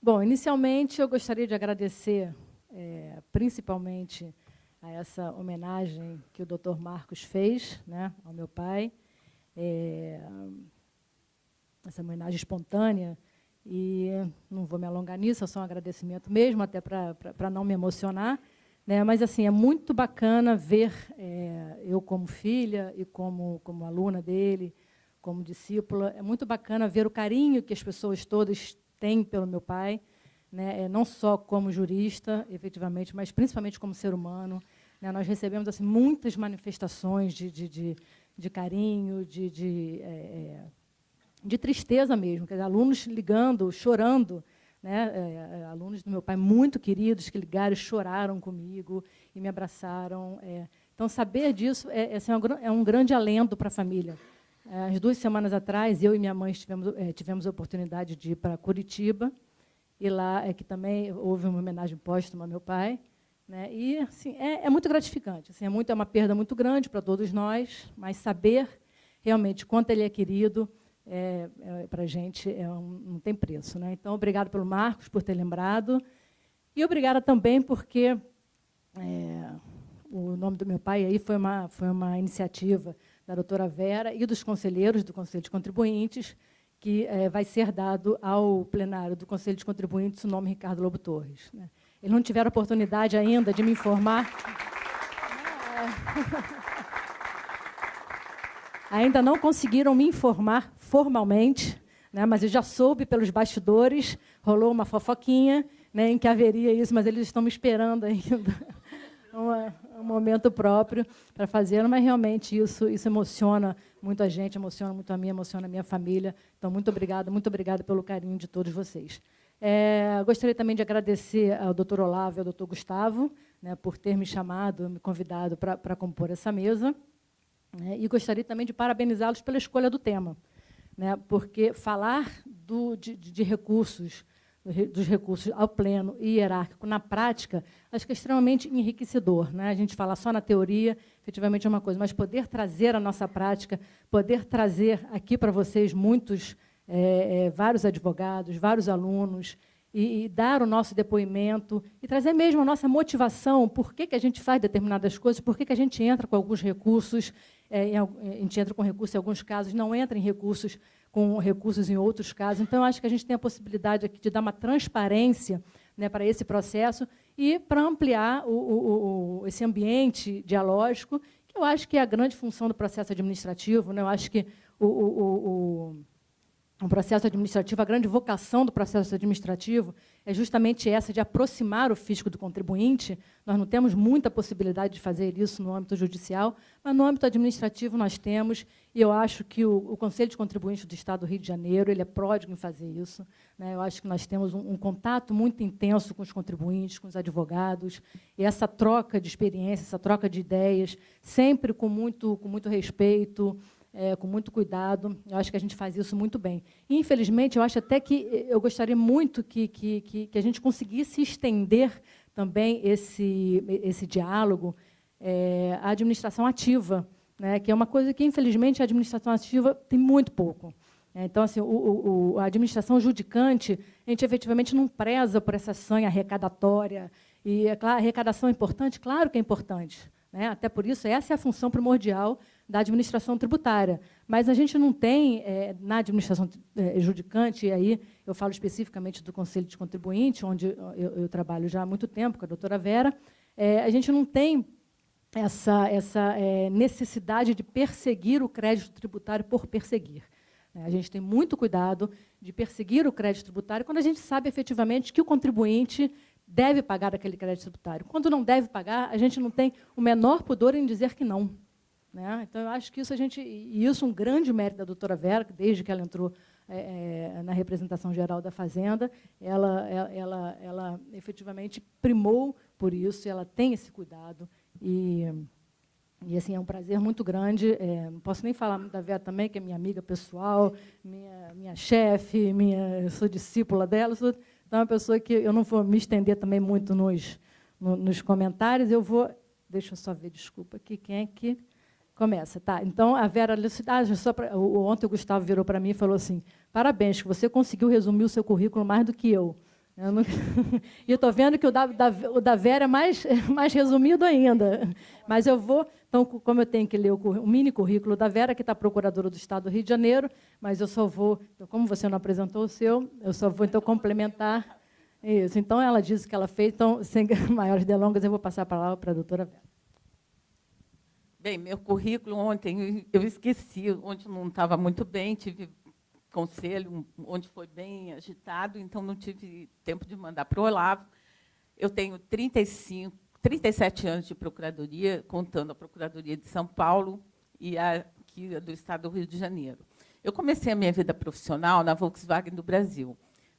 Bom, inicialmente eu gostaria de agradecer, principalmente, a essa homenagem que o Dr. Marcos fez, né, ao meu pai, essa homenagem espontânea, e não vou me alongar nisso, é só um agradecimento mesmo, até para não me emocionar, né, mas assim, é muito bacana ver, eu como filha e como aluna dele, como discípula, é muito bacana ver o carinho que as pessoas todas têm pelo meu pai, né, não só como jurista, efetivamente, mas principalmente como ser humano. Né, nós recebemos assim, muitas manifestações de carinho, de tristeza mesmo, quer dizer, alunos ligando, chorando, né, alunos do meu pai muito queridos que ligaram e choraram comigo e me abraçaram. Então, saber disso é um grande alento para a família. As 2 semanas atrás, eu e minha mãe tivemos a oportunidade de ir para Curitiba, e lá que também houve uma homenagem póstuma ao meu pai, né? E assim, é muito gratificante, assim, é uma perda muito grande para todos nós, mas saber realmente quanto ele é querido, para a gente não tem preço. Né? Então, obrigado pelo Marcos por ter lembrado, e obrigada também porque o nome do meu pai aí foi uma iniciativa da doutora Vera e dos conselheiros do Conselho de Contribuintes, que vai ser dado ao plenário do Conselho de Contribuintes o nome Ricardo Lobo Torres. Né? Eles não tiveram oportunidade ainda de me informar. Ainda não conseguiram me informar formalmente, né, mas eu já soube pelos bastidores, rolou uma fofoquinha, né, em que haveria isso, mas eles estão me esperando ainda um momento próprio para fazer, mas realmente isso emociona muito a gente, emociona muito a mim, emociona a minha família. Então, muito obrigada pelo carinho de todos vocês. Gostaria também de agradecer ao doutor Olavo e ao doutor Gustavo, né, por ter me chamado, me convidado para compor essa mesa. E gostaria também de parabenizá-los pela escolha do tema, né, porque falar de recursos, dos recursos ao pleno e hierárquico na prática, acho que é extremamente enriquecedor. Né? A gente fala só na teoria, efetivamente é uma coisa, mas poder trazer a nossa prática, poder trazer aqui para vocês vários advogados, vários alunos, e dar o nosso depoimento, e trazer mesmo a nossa motivação, por que a gente faz determinadas coisas, por que a gente entra com alguns recursos, a gente entra com recursos em alguns casos, não entra com recursos em outros casos. Então, eu acho que a gente tem a possibilidade aqui de dar uma transparência, né, para esse processo e para ampliar esse ambiente dialógico, que eu acho que é a grande função do processo administrativo. Né? Eu acho que o processo administrativo, a grande vocação do processo administrativo é justamente essa, de aproximar o fisco do contribuinte. Nós não temos muita possibilidade de fazer isso no âmbito judicial, mas no âmbito administrativo nós temos, e eu acho que o Conselho de Contribuintes do Estado do Rio de Janeiro ele é pródigo em fazer isso. Né? Eu acho que nós temos um contato muito intenso com os contribuintes, com os advogados, e essa troca de experiência, essa troca de ideias, sempre com muito respeito, com muito cuidado. Eu acho que a gente faz isso muito bem. E, infelizmente, eu acho até que eu gostaria muito que a gente conseguisse estender também esse diálogo à administração ativa, né, que é uma coisa que, infelizmente, a administração ativa tem muito pouco. Então, assim, a administração judicante, a gente efetivamente não preza por essa sanha arrecadatória. E, é claro, a arrecadação é importante? Claro que é importante. Né? Até por isso, essa é a função primordial da administração tributária. Mas a gente não tem, na administração judicante, e aí eu falo especificamente do Conselho de Contribuinte, onde eu trabalho já há muito tempo com a doutora Vera, a gente não tem essa necessidade de perseguir o crédito tributário por perseguir. A gente tem muito cuidado de perseguir o crédito tributário quando a gente sabe efetivamente que o contribuinte deve pagar aquele crédito tributário. Quando não deve pagar, a gente não tem o menor pudor em dizer que não. Né? Então, eu acho que isso é um grande mérito da doutora Vera, que desde que ela entrou na representação geral da Fazenda, ela efetivamente primou por isso, ela tem esse cuidado, e assim, é um prazer muito grande. Não posso nem falar da Vera também, que é minha amiga pessoal, minha chefe, eu sou discípula dela, então é uma pessoa que eu não vou me estender também muito nos comentários, deixa eu só ver, desculpa aqui, quem é que... Começa, tá. Então, a Vera... ontem o Gustavo virou para mim e falou assim, parabéns, que você conseguiu resumir o seu currículo mais do que eu. E eu estou vendo que o da Vera é mais resumido ainda. Mas eu vou... Então, como eu tenho que ler o mini currículo da Vera, que está procuradora do Estado do Rio de Janeiro, mas eu só vou... Então, como você não apresentou o seu, eu só vou, então, complementar isso. Então, ela disse que ela fez. Então, sem maiores delongas, eu vou passar a palavra para a doutora Vera. Bem, meu currículo ontem, eu esqueci, ontem não estava muito bem, tive conselho, onde foi bem agitado, então não tive tempo de mandar para o Olavo. Eu tenho 37 anos de procuradoria, contando a Procuradoria de São Paulo e aqui do Estado do Rio de Janeiro. Eu comecei a minha vida profissional na Volkswagen do Brasil.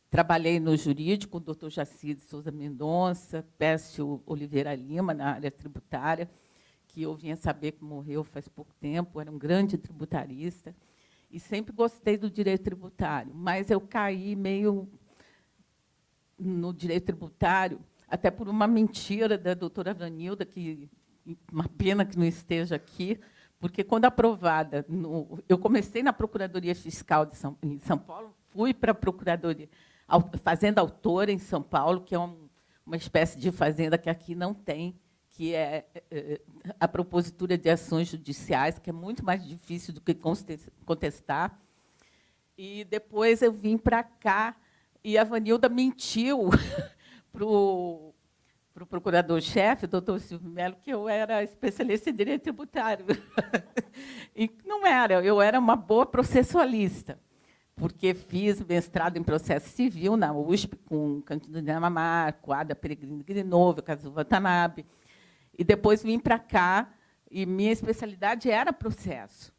Trabalhei no jurídico, com o Dr. Jaci de Souza Mendonça, Pécio Oliveira Lima, na área tributária, que eu vinha saber que morreu faz pouco tempo, era um grande tributarista, e sempre gostei do direito tributário, mas eu caí meio no direito tributário, até por uma mentira da doutora Vanilda, que uma pena que não esteja aqui, porque, quando aprovada, eu comecei na Procuradoria Fiscal em São Paulo, fui para a Procuradoria Fazenda Autora, em São Paulo, que é uma espécie de fazenda que aqui não tem, que é a propositura de ações judiciais, que é muito mais difícil do que contestar. E depois eu vim para cá, e a Vanilda mentiu para o procurador-chefe, doutor Silvio Melo, que eu era especialista em direito tributário. E não era, eu era uma boa processualista, porque fiz mestrado em processo civil na USP, com Cândido Dinamarca, com Ada Peregrino Grinova, Kazu Watanabe. E depois vim para cá, e minha especialidade era processo.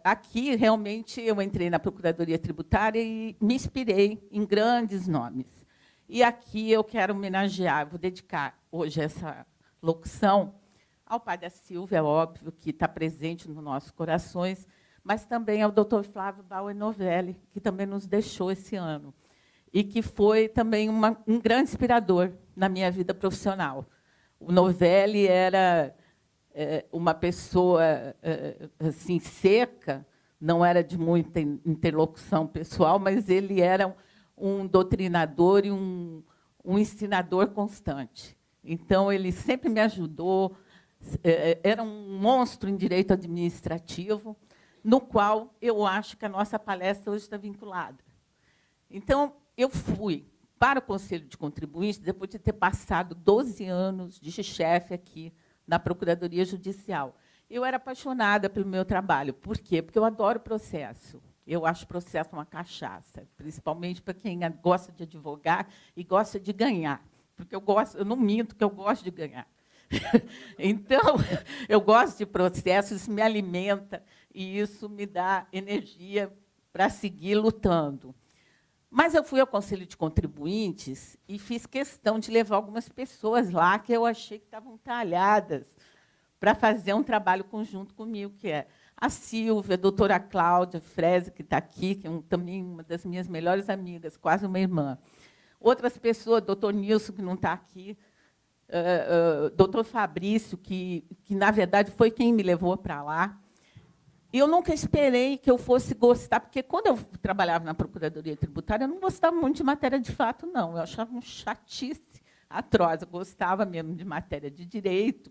Aqui, realmente, eu entrei na Procuradoria Tributária e me inspirei em grandes nomes. E aqui eu quero homenagear, vou dedicar hoje essa locução ao pai da Silvia, é óbvio, que está presente nos nossos corações, mas também ao doutor Flávio Bauer Novelli, que também nos deixou esse ano, e que foi também um grande inspirador na minha vida profissional. O Novelli era uma pessoa assim, seca, não era de muita interlocução pessoal, mas ele era um doutrinador e um ensinador constante. Então, ele sempre me ajudou, era um monstro em direito administrativo, no qual eu acho que a nossa palestra hoje está vinculada. Então, eu fui para o Conselho de Contribuintes, depois de ter passado 12 anos de chefe aqui na Procuradoria Judicial. Eu era apaixonada pelo meu trabalho. Por quê? Porque eu adoro processo. Eu acho processo uma cachaça, principalmente para quem gosta de advogar e gosta de ganhar. Porque eu não minto que eu gosto de ganhar. Então, eu gosto de processo, isso me alimenta e isso me dá energia para seguir lutando. Mas eu fui ao Conselho de Contribuintes e fiz questão de levar algumas pessoas lá que eu achei que estavam talhadas para fazer um trabalho conjunto comigo, que é a Silvia, a doutora Cláudia Freze, que está aqui, que é também uma das minhas melhores amigas, quase uma irmã. Outras pessoas, doutor Nilson, que não está aqui, doutor Fabrício, que, na verdade, foi quem me levou para lá. E eu nunca esperei que eu fosse gostar, porque, quando eu trabalhava na Procuradoria Tributária, eu não gostava muito de matéria de fato, não. Eu achava um chatice atroz. Eu gostava mesmo de matéria de direito,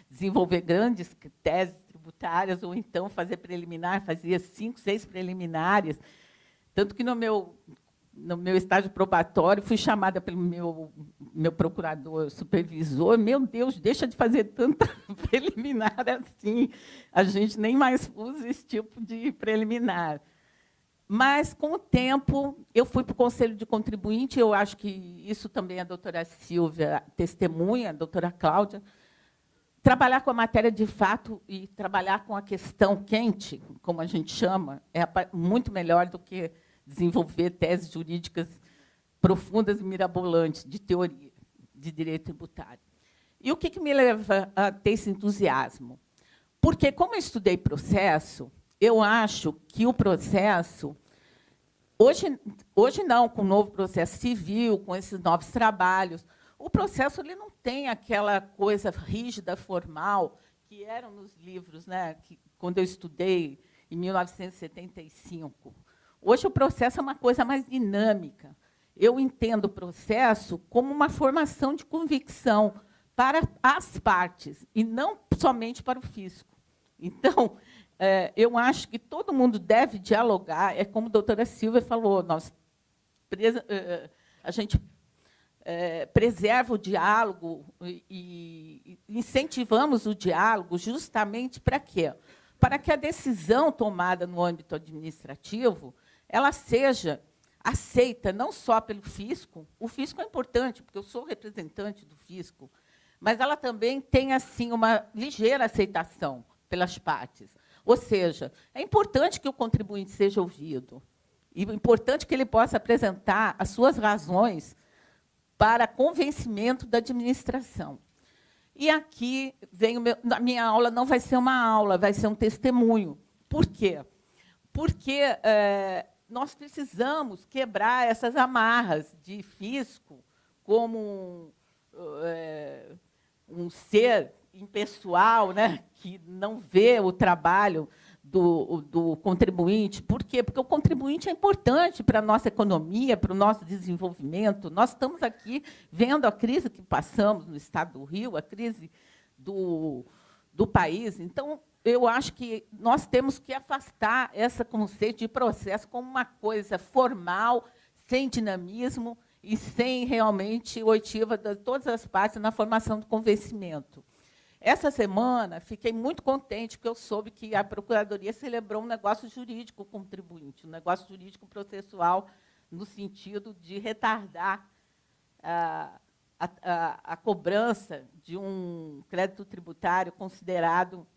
desenvolver grandes teses tributárias, ou então fazer preliminar, fazia 5, 6 preliminares. Tanto que, no meu estágio probatório, fui chamada pelo meu procurador supervisor. Meu Deus, deixa de fazer tanta preliminar assim. A gente nem mais usa esse tipo de preliminar. Mas, com o tempo, eu fui para o Conselho de Contribuinte. Eu acho que isso também a doutora Silvia testemunha, a doutora Cláudia. Trabalhar com a matéria de fato e trabalhar com a questão quente, como a gente chama, é muito melhor do que desenvolver teses jurídicas profundas e mirabolantes de teoria de direito tributário. E o que me leva a ter esse entusiasmo? Porque, como eu estudei processo, eu acho que o processo, hoje não, com o novo processo civil, com esses novos trabalhos, o processo ele não tem aquela coisa rígida, formal, que eram nos livros, né, que, quando eu estudei, em 1975. Hoje, o processo é uma coisa mais dinâmica. Eu entendo o processo como uma formação de convicção para as partes, e não somente para o fisco. Então, eu acho que todo mundo deve dialogar. É como a doutora Silvia falou, a gente preserva o diálogo e incentivamos o diálogo justamente para quê? Para que a decisão tomada no âmbito administrativo ela seja aceita não só pelo fisco. O fisco é importante, porque eu sou representante do fisco, mas ela também tem assim uma ligeira aceitação pelas partes. Ou seja, é importante que o contribuinte seja ouvido, e é importante que ele possa apresentar as suas razões para convencimento da administração. E aqui vem a minha aula, não vai ser uma aula, vai ser um testemunho. Por quê? Porque nós precisamos quebrar essas amarras de fisco como um ser impessoal, né, que não vê o trabalho do contribuinte. Por quê? Porque o contribuinte é importante para a nossa economia, para o nosso desenvolvimento. Nós estamos aqui vendo a crise que passamos no Estado do Rio, a crise do país. Então, eu acho que nós temos que afastar esse conceito de processo como uma coisa formal, sem dinamismo e sem realmente oitiva de todas as partes na formação do convencimento. Essa semana, fiquei muito contente, porque eu soube que a Procuradoria celebrou um negócio jurídico contribuinte, um negócio jurídico processual, no sentido de retardar a cobrança de um crédito tributário considerado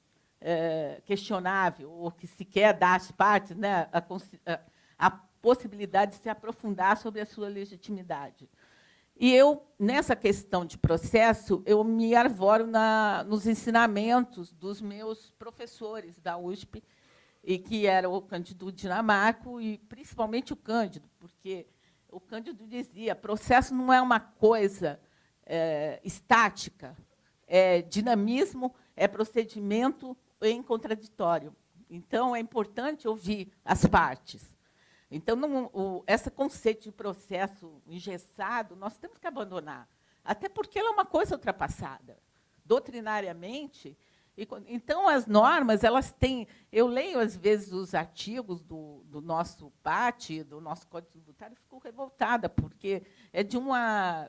questionável, ou que se quer dar às partes, né, a possibilidade de se aprofundar sobre a sua legitimidade. E eu, nessa questão de processo, eu me arvoro nos ensinamentos dos meus professores da USP, e que era o Cândido Dinamarco, e principalmente o Cândido, porque o Cândido dizia: processo não é uma coisa estática, é dinamismo, é procedimento em contraditório. Então, é importante ouvir as partes. Então, esse conceito de processo engessado, nós temos que abandonar, até porque ela é uma coisa ultrapassada, doutrinariamente. Então, as normas, elas têm... Eu leio, às vezes, os artigos do nosso PAT, do nosso Código Tributário, e fico revoltada, porque é de uma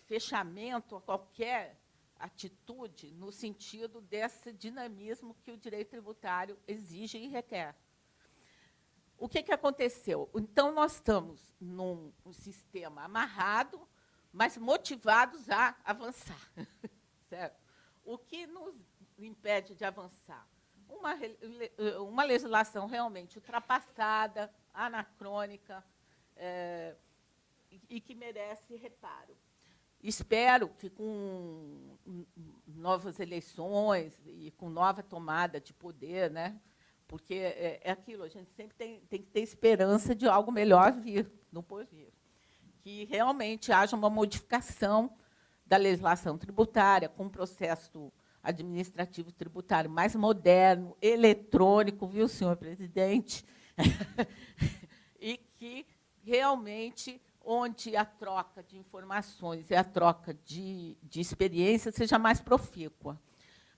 fechamento a qualquer atitude no sentido desse dinamismo que o direito tributário exige e requer. O que aconteceu? Então, nós estamos num sistema amarrado, mas motivados a avançar. Certo? O que nos impede de avançar? Uma legislação realmente ultrapassada, anacrônica, e que merece reparo. Espero que, com novas eleições e com nova tomada de poder, né, porque é aquilo, a gente sempre tem que ter esperança de algo melhor vir no porvir, que realmente haja uma modificação da legislação tributária, com um processo administrativo tributário mais moderno, eletrônico, viu, senhor presidente? E que realmente, onde a troca de informações e a troca de experiência seja mais profícua.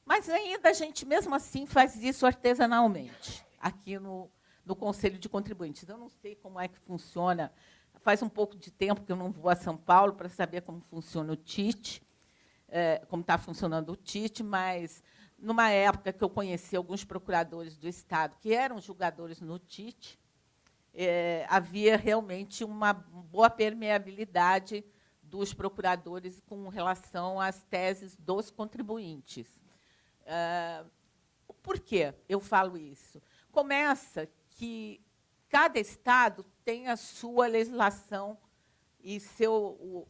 Mas ainda a gente, mesmo assim, faz isso artesanalmente, aqui no Conselho de Contribuintes. Eu não sei como é que funciona. Faz um pouco de tempo que eu não vou a São Paulo para saber como funciona o TIT, como está funcionando o TIT, mas, numa época que eu conheci alguns procuradores do Estado que eram julgadores no TIT, havia realmente uma boa permeabilidade dos procuradores com relação às teses dos contribuintes. Por que eu falo isso? Começa que cada Estado tem a sua legislação e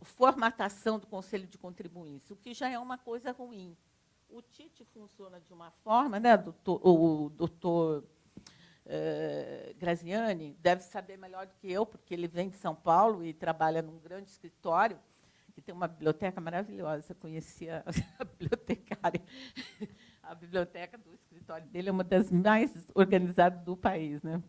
formatação do Conselho de Contribuintes, o que já é uma coisa ruim. O TIT funciona de uma forma, né, o doutor Graziani deve saber melhor do que eu, porque ele vem de São Paulo e trabalha num grande escritório, que tem uma biblioteca maravilhosa. Eu conheci a bibliotecária. A biblioteca do escritório dele é uma das mais organizadas do país, né?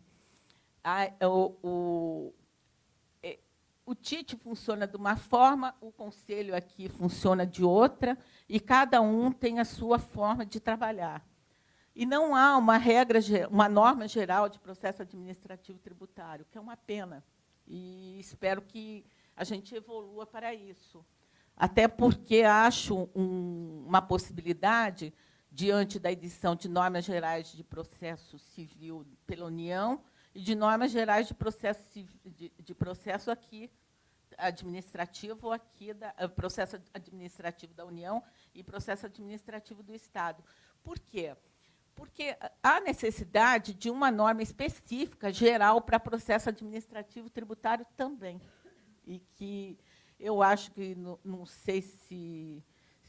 O TIT funciona de uma forma, o conselho aqui funciona de outra, e cada um tem a sua forma de trabalhar. E não há uma norma geral de processo administrativo tributário, que é uma pena. E espero que a gente evolua para isso. Até porque acho uma possibilidade, diante da edição de normas gerais de processo civil pela União, e de normas gerais de processo aqui administrativo processo administrativo da União e processo administrativo do Estado. Por quê? Porque há necessidade de uma norma específica geral para processo administrativo tributário também, e que eu acho que não sei se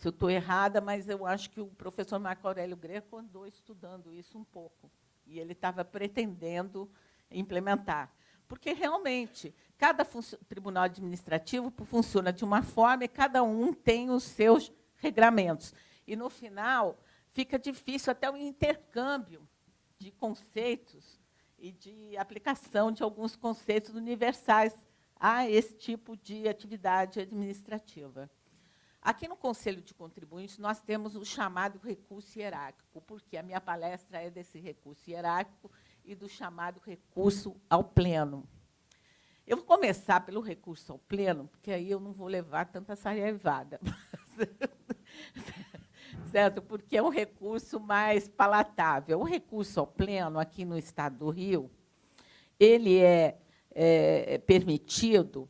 eu estou errada, mas eu acho que o professor Marco Aurélio Greco andou estudando isso um pouco, e ele estava pretendendo implementar. Porque, realmente, cada tribunal administrativo funciona de uma forma e cada um tem os seus regramentos. E, no final, fica difícil até o intercâmbio de conceitos e de aplicação de alguns conceitos universais a esse tipo de atividade administrativa. Aqui no Conselho de Contribuintes, nós temos o chamado recurso hierárquico, porque a minha palestra é desse recurso hierárquico e do chamado recurso ao pleno. Eu vou começar pelo recurso ao pleno, porque aí eu não vou levar tanta saraivada, certo? Porque é um recurso mais palatável. O recurso ao pleno, aqui no Estado do Rio, ele é permitido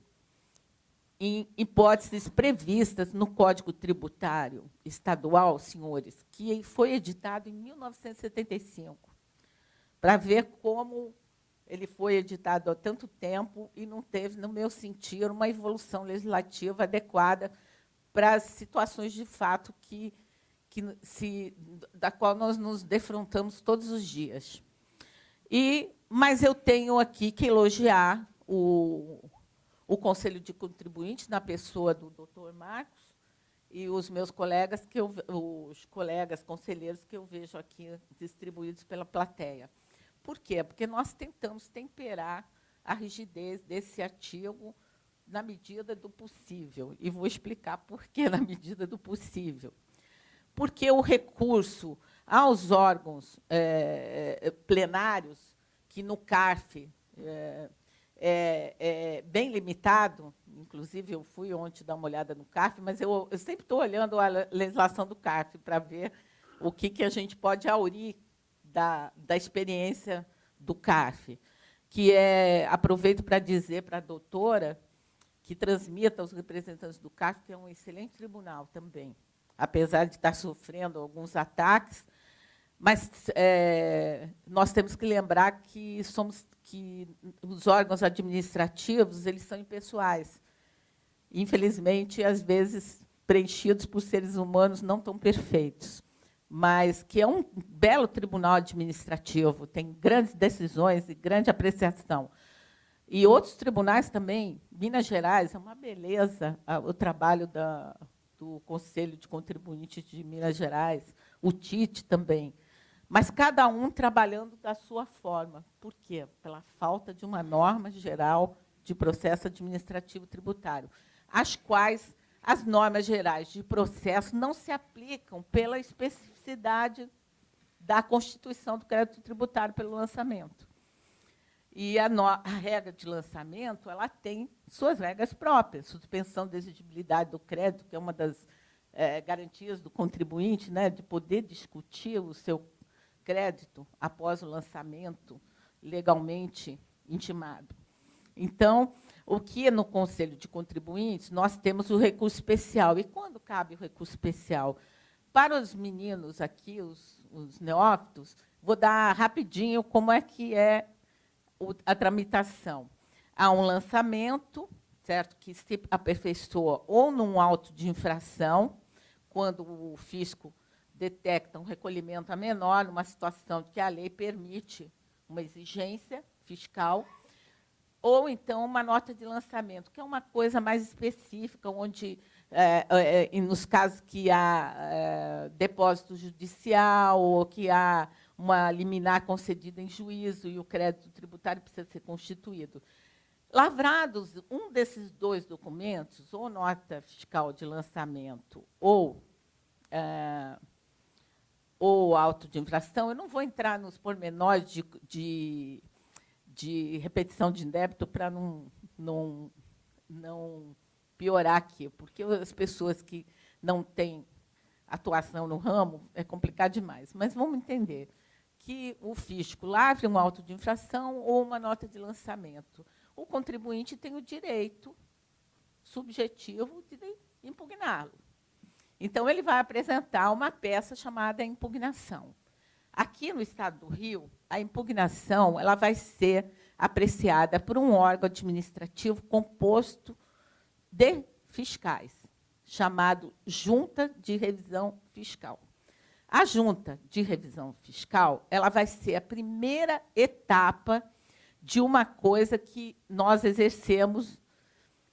em hipóteses previstas no Código Tributário Estadual, senhores, que foi editado em 1975, para ver como ele foi editado há tanto tempo e não teve, no meu sentir, uma evolução legislativa adequada para as situações de fato da qual nós nos defrontamos todos os dias. Mas eu tenho aqui que elogiar o Conselho de Contribuintes, na pessoa do doutor Marcos, e os meus colegas, os colegas conselheiros que eu vejo aqui distribuídos pela plateia. Por quê? Porque nós tentamos temperar a rigidez desse artigo na medida do possível. E vou explicar por que na medida do possível. Porque o recurso aos órgãos plenários, que no CARF é bem limitado, inclusive eu fui ontem dar uma olhada no CARF, mas eu sempre estou olhando a legislação do CARF para ver o que a gente pode aurir da experiência do CARF, que aproveito para dizer para a doutora que transmita aos representantes do CARF que é um excelente tribunal também, apesar de estar sofrendo alguns ataques, mas nós temos que lembrar que os órgãos administrativos eles são impessoais, infelizmente, às vezes preenchidos por seres humanos não tão perfeitos, mas que é um belo tribunal administrativo, tem grandes decisões e grande apreciação. E outros tribunais também, Minas Gerais, é uma beleza o trabalho do Conselho de Contribuintes de Minas Gerais, o TIT também, mas cada um trabalhando da sua forma. Por quê? Pela falta de uma norma geral de processo administrativo tributário, às quais as normas gerais de processo não se aplicam pela especificidade da constituição do crédito tributário pelo lançamento. E a regra de lançamento ela tem suas regras próprias, suspensão da exigibilidade do crédito, que é uma das garantias do contribuinte, né, de poder discutir o seu crédito após o lançamento legalmente intimado. Então, o que no Conselho de Contribuintes, nós temos o recurso especial. E quando cabe o recurso especial? Para os meninos aqui, os neófitos, vou dar rapidinho como é que é a tramitação. Há um lançamento, certo, que se aperfeiçoa ou num auto de infração, quando o fisco detecta um recolhimento a menor, numa situação que a lei permite uma exigência fiscal, ou então uma nota de lançamento, que é uma coisa mais específica, onde e nos casos que há depósito judicial ou que há uma liminar concedida em juízo e o crédito tributário precisa ser constituído. Lavrados um desses dois documentos, ou nota fiscal de lançamento ou auto de infração, eu não vou entrar nos pormenores de repetição de débito para não piorar aqui, porque as pessoas que não têm atuação no ramo é complicado demais. Mas vamos entender que o fisco lavre um auto de infração ou uma nota de lançamento. O contribuinte tem o direito subjetivo de impugná-lo. Então, ele vai apresentar uma peça chamada impugnação. Aqui no Estado do Rio, a impugnação ela vai ser apreciada por um órgão administrativo composto de fiscais, chamado Junta de Revisão Fiscal. A Junta de Revisão Fiscal ela vai ser a primeira etapa de uma coisa que nós exercemos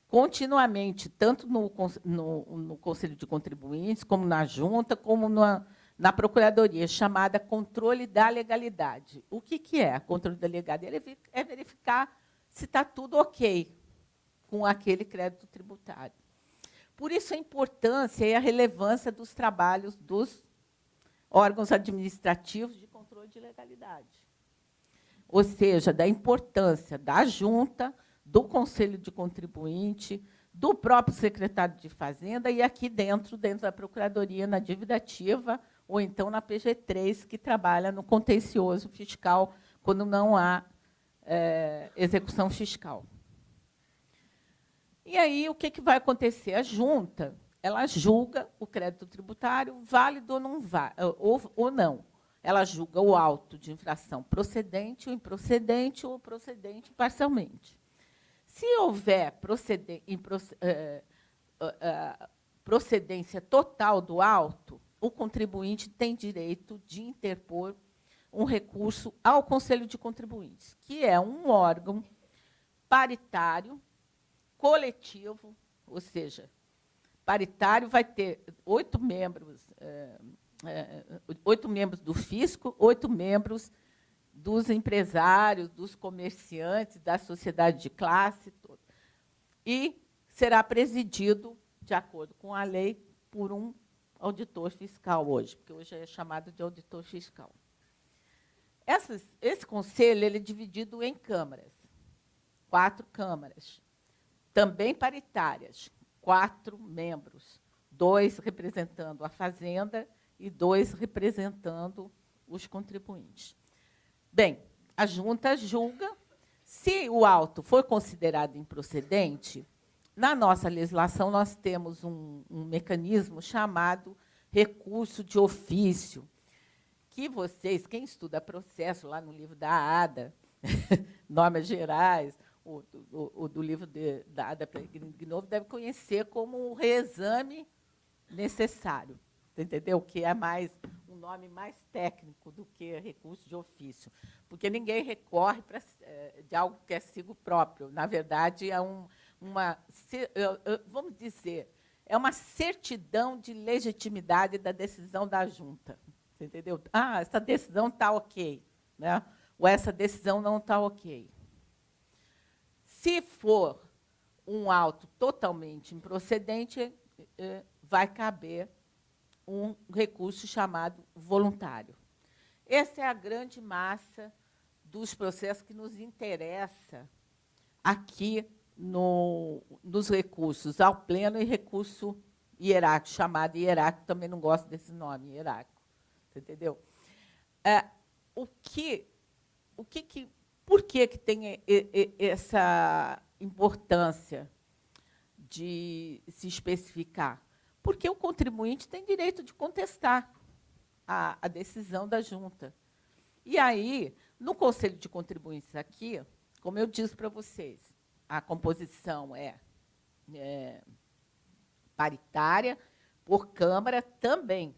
continuamente, tanto no Conselho de Contribuintes, como na Junta, como na Procuradoria, chamada controle da legalidade. O que é controle da legalidade? É verificar se está tudo ok com aquele crédito tributário. Por isso, a importância e a relevância dos trabalhos dos órgãos administrativos de controle de legalidade. Ou seja, da importância da Junta, do Conselho de Contribuinte, do próprio secretário de Fazenda e aqui dentro da Procuradoria, na dívida ativa, ou então na PG3, que trabalha no contencioso fiscal, quando não há execução fiscal. E aí, o que vai acontecer? A Junta ela julga o crédito tributário válido ou não. Ela julga o auto de infração procedente ou improcedente ou procedente parcialmente. Se houver procedência total do auto, o contribuinte tem direito de interpor um recurso ao Conselho de Contribuintes, que é um órgão paritário, coletivo, ou seja, paritário vai ter 8 membros, 8 membros do fisco, 8 membros dos empresários, dos comerciantes, da sociedade de classe, toda. E será presidido, de acordo com a lei, por um auditor fiscal hoje, porque hoje é chamado de auditor fiscal. Esse conselho ele é dividido em câmaras, 4 câmaras, também paritárias, 4 membros, 2 representando a Fazenda e 2 representando os contribuintes. Bem, a Junta julga. Se o auto for considerado improcedente, na nossa legislação nós temos um mecanismo chamado recurso de ofício, que vocês, quem estuda processo lá no livro da ADA, normas gerais, o do livro da Ada Novo, deve conhecer como o reexame necessário, entendeu? Que é um nome mais técnico do que recurso de ofício, porque ninguém recorre de algo que é sigo próprio. Na verdade, é vamos dizer, é uma certidão de legitimidade da decisão da Junta, entendeu? Ah, essa decisão está ok, né? Ou essa decisão não está ok. Se for um auto totalmente improcedente, vai caber um recurso chamado voluntário. Essa é a grande massa dos processos que nos interessa aqui nos recursos ao pleno e recurso hierárquico, chamado hierárquico, também não gosto desse nome, hierárquico. Você entendeu? Por que tem essa importância de se especificar? Porque o contribuinte tem direito de contestar a decisão da Junta. E aí, no Conselho de Contribuintes aqui, como eu disse para vocês, a composição é paritária, por Câmara também.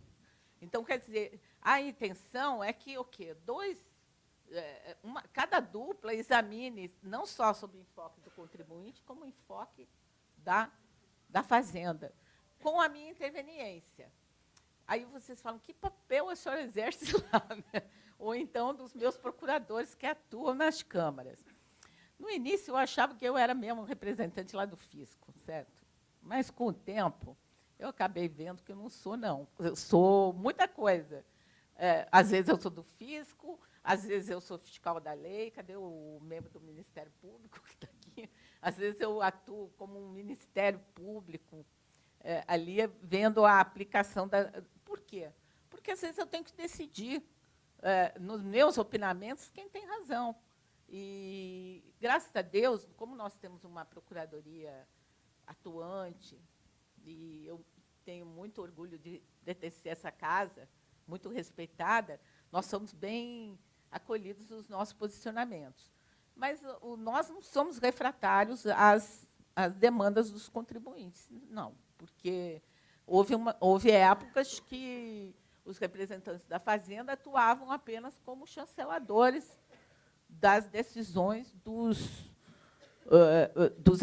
Então, quer dizer, a intenção é que o quê? Cada dupla examine não só sob o enfoque do contribuinte, como o enfoque da Fazenda, com a minha interveniência. Aí vocês falam, que papel a senhora exerce lá? Né? Ou então dos meus procuradores que atuam nas câmaras. No início, eu achava que eu era mesmo representante lá do fisco, certo? Mas, com o tempo, eu acabei vendo que eu não sou, não. Eu sou muita coisa. Às vezes eu sou do fisco, às vezes eu sou fiscal da lei. Cadê o membro do Ministério Público que está aqui? Às vezes eu atuo como um Ministério Público, ali vendo a aplicação da... Por quê? Porque, às vezes, eu tenho que decidir, nos meus opinamentos, quem tem razão. E, graças a Deus, como nós temos uma procuradoria atuante, e eu tenho muito orgulho de pertencer a essa casa, muito respeitada, nós somos bem acolhidos nos nossos posicionamentos. Mas nós não somos refratários às demandas dos contribuintes, não, porque houve épocas que os representantes da Fazenda atuavam apenas como chanceladores das decisões dos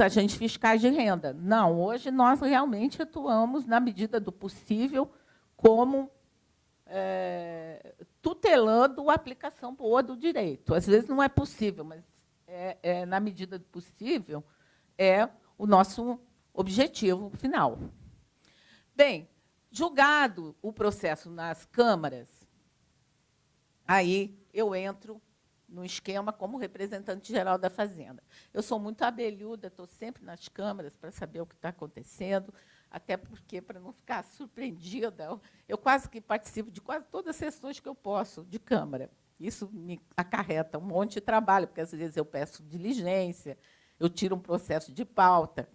agentes fiscais de renda. Não, hoje nós realmente atuamos, na medida do possível, como tutelando a aplicação boa do direito. Às vezes não é possível, mas, na medida do possível, é o nosso objetivo final. Bem, julgado o processo nas câmaras, aí eu entro no esquema como representante geral da Fazenda. Eu sou muito abelhuda, estou sempre nas câmaras para saber o que está acontecendo, até porque, para não ficar surpreendida, eu quase que participo de quase todas as sessões que eu posso de câmara. Isso me acarreta um monte de trabalho, porque, às vezes, eu peço diligência, eu tiro um processo de pauta,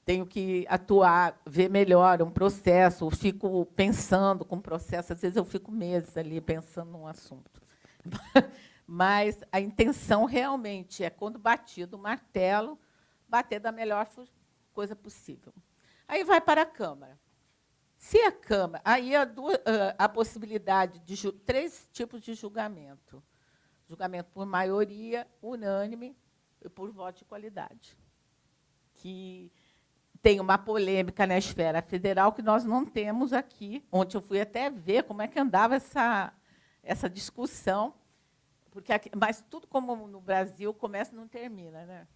tenho que atuar, ver melhor um processo, eu fico pensando com o processo, às vezes eu fico meses ali pensando num assunto. Mas a intenção realmente é, quando batido o martelo, bater da melhor coisa possível. Aí vai para a Câmara. Se a Câmara... Aí a possibilidade de 3 tipos de julgamento. Julgamento por maioria, unânime e por voto de qualidade. Que tem uma polêmica na esfera federal que nós não temos aqui. Ontem eu fui até ver como é que andava essa discussão. Porque aqui, mas tudo como no Brasil começa e não termina, né?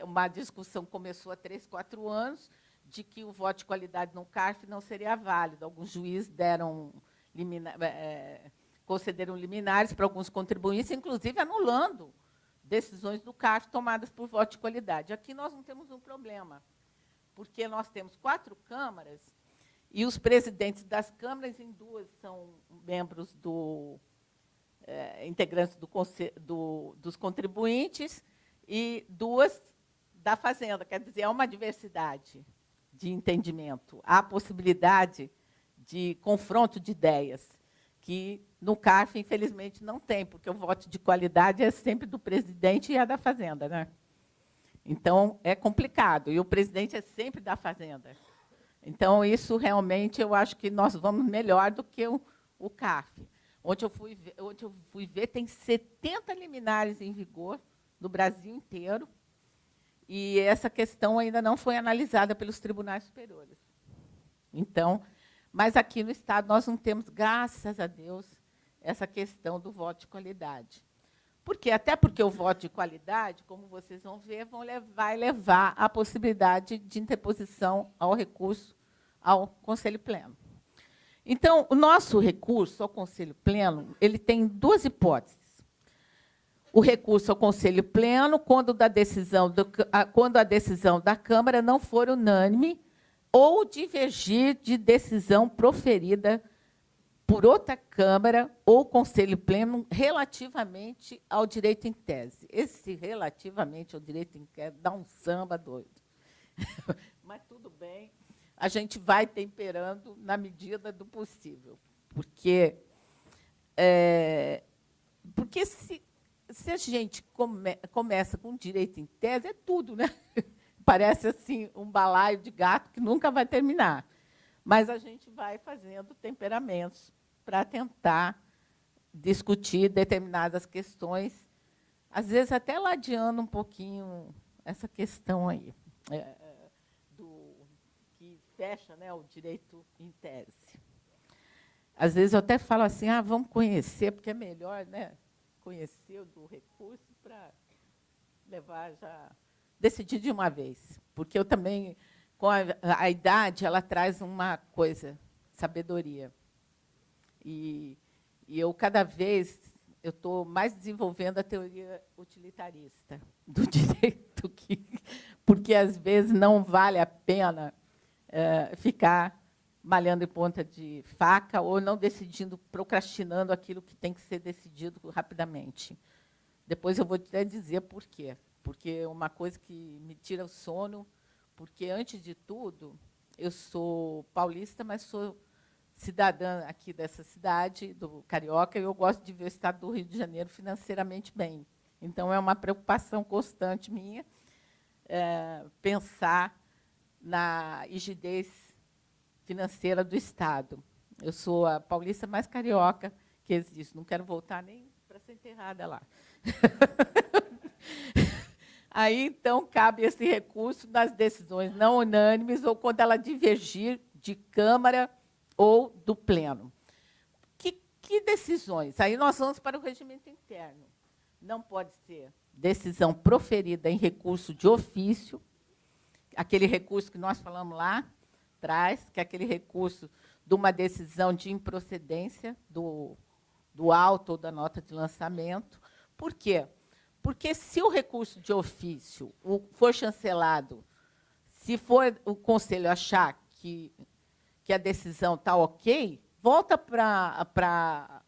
Uma discussão começou há 3, 4 anos de que o voto de qualidade no CARF não seria válido. Alguns juízes concederam liminares para alguns contribuintes, inclusive anulando decisões do CARF tomadas por voto de qualidade. Aqui nós não temos um problema, porque nós temos 4 câmaras e os presidentes das câmaras, em 2, são membros integrantes dos contribuintes e 2 da Fazenda. Quer dizer, é uma diversidade de entendimento. Há possibilidade de confronto de ideias, que no CARF, infelizmente, não tem, porque o voto de qualidade é sempre do presidente e é da Fazenda, né? Então, é complicado. E o presidente é sempre da Fazenda. Então, isso, realmente, eu acho que nós vamos melhor do que o CARF. Onde eu fui ver, tem 70 liminares em vigor no Brasil inteiro, e essa questão ainda não foi analisada pelos tribunais superiores. Então, mas aqui no Estado nós não temos, graças a Deus, essa questão do voto de qualidade. Por quê? Até porque o voto de qualidade, como vocês vão ver, vai levar à possibilidade de interposição ao recurso ao Conselho Pleno. Então, o nosso recurso ao Conselho Pleno, ele tem 2 hipóteses. O recurso ao Conselho Pleno, quando a decisão da Câmara não for unânime ou divergir de decisão proferida por outra Câmara ou Conselho Pleno relativamente ao direito em tese. Esse relativamente ao direito em tese dá um samba doido. Mas tudo bem. A gente vai temperando na medida do possível. Porque se a gente começa com direito em tese, é tudo, né? Parece assim um balaio de gato que nunca vai terminar. Mas a gente vai fazendo temperamentos para tentar discutir determinadas questões, às vezes até ladeando um pouquinho essa questão aí. fecha, né, o direito em tese. Às vezes eu até falo assim, vamos conhecer, porque é melhor, né, conhecer o do recurso para levar já, decidir de uma vez. Porque eu também, com a idade, ela traz uma coisa, sabedoria. E eu, cada vez, eu estou mais desenvolvendo a teoria utilitarista do direito, porque, às vezes, não vale a pena ficar malhando em ponta de faca ou não decidindo, procrastinando aquilo que tem que ser decidido rapidamente. Depois eu vou até dizer por quê. Porque é uma coisa que me tira o sono, porque, antes de tudo, eu sou paulista, mas sou cidadã aqui dessa cidade, do Carioca, e eu gosto de ver o estado do Rio de Janeiro financeiramente bem. Então, é uma preocupação constante minha pensar na rigidez financeira do Estado. Eu sou a paulista mais carioca que existe. Não quero voltar nem para ser enterrada lá. Aí, então, cabe esse recurso nas decisões não unânimes ou quando ela divergir de Câmara ou do Pleno. Que decisões? Aí nós vamos para o regimento interno. Não pode ser decisão proferida em recurso de ofício, aquele recurso que nós falamos lá atrás, que é aquele recurso de uma decisão de improcedência do auto ou da nota de lançamento. Por quê? Porque, se o recurso de ofício for chancelado, se for o Conselho achar que a decisão está ok, volta para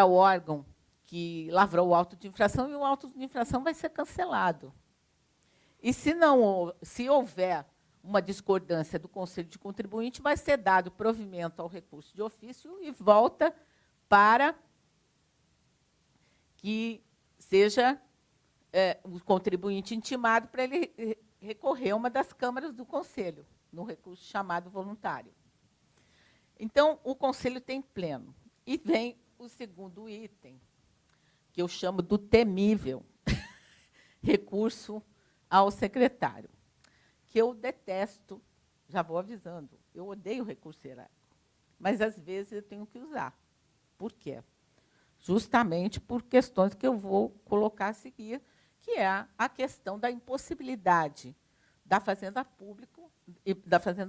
o órgão que lavrou o auto de infração e o auto de infração vai ser cancelado. E, se houver uma discordância do Conselho de Contribuinte, vai ser dado provimento ao recurso de ofício e volta para que seja o contribuinte intimado para ele recorrer a uma das câmaras do Conselho, no recurso chamado voluntário. Então, o Conselho tem pleno. E vem o segundo item, que eu chamo do temível recurso ao secretário, que eu detesto, já vou avisando, eu odeio recurso hierárquico, mas, às vezes, eu tenho que usar. Por quê? Justamente por questões que eu vou colocar a seguir, que é a questão da impossibilidade da Fazenda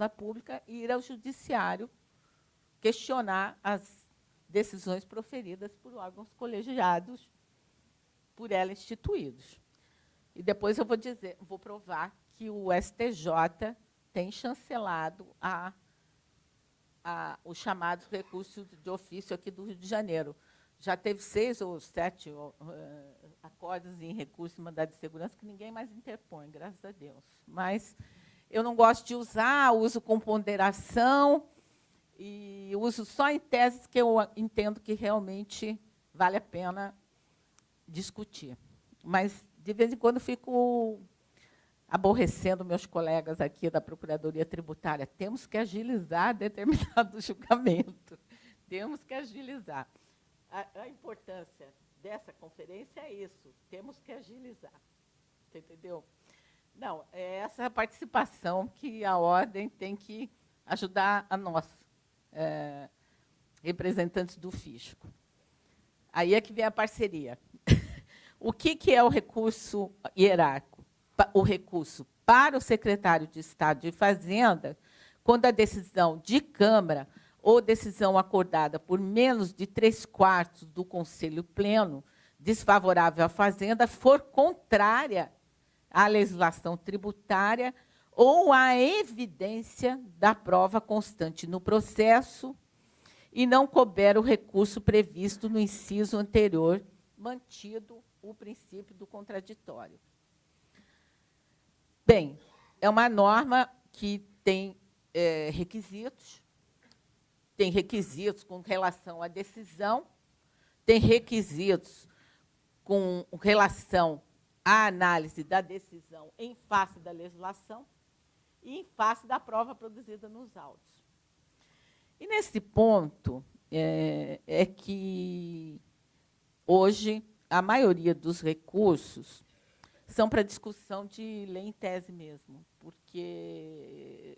Pública ir ao Judiciário questionar as decisões proferidas por órgãos colegiados, por ela instituídos. E depois eu vou provar que o STJ tem chancelado os chamados recursos de ofício aqui do Rio de Janeiro. Já teve 6 ou 7 acordos em recurso e mandado de segurança que ninguém mais interpõe, graças a Deus. Mas eu não gosto de usar, uso com ponderação e uso só em teses que eu entendo que realmente vale a pena discutir. Mas, de vez em quando, fico aborrecendo meus colegas aqui da Procuradoria Tributária. Temos que agilizar determinado julgamento. Temos que agilizar. A importância dessa conferência é isso. Temos que agilizar. Você entendeu? Não, é essa participação que a ordem tem que ajudar a nós, representantes do fisco. Aí é que vem a parceria. O que é o recurso hierárquico? O recurso para o secretário de Estado de Fazenda, quando a decisão de Câmara ou decisão acordada por menos de 3/4 do Conselho Pleno, desfavorável à Fazenda, for contrária à legislação tributária ou à evidência da prova constante no processo e não couber o recurso previsto no inciso anterior, mantido o princípio do contraditório. Bem, é uma norma que tem requisitos, com relação à decisão, tem requisitos com relação à análise da decisão em face da legislação e em face da prova produzida nos autos. E, nesse ponto, é que, hoje, a maioria dos recursos são para discussão de lei em tese mesmo, porque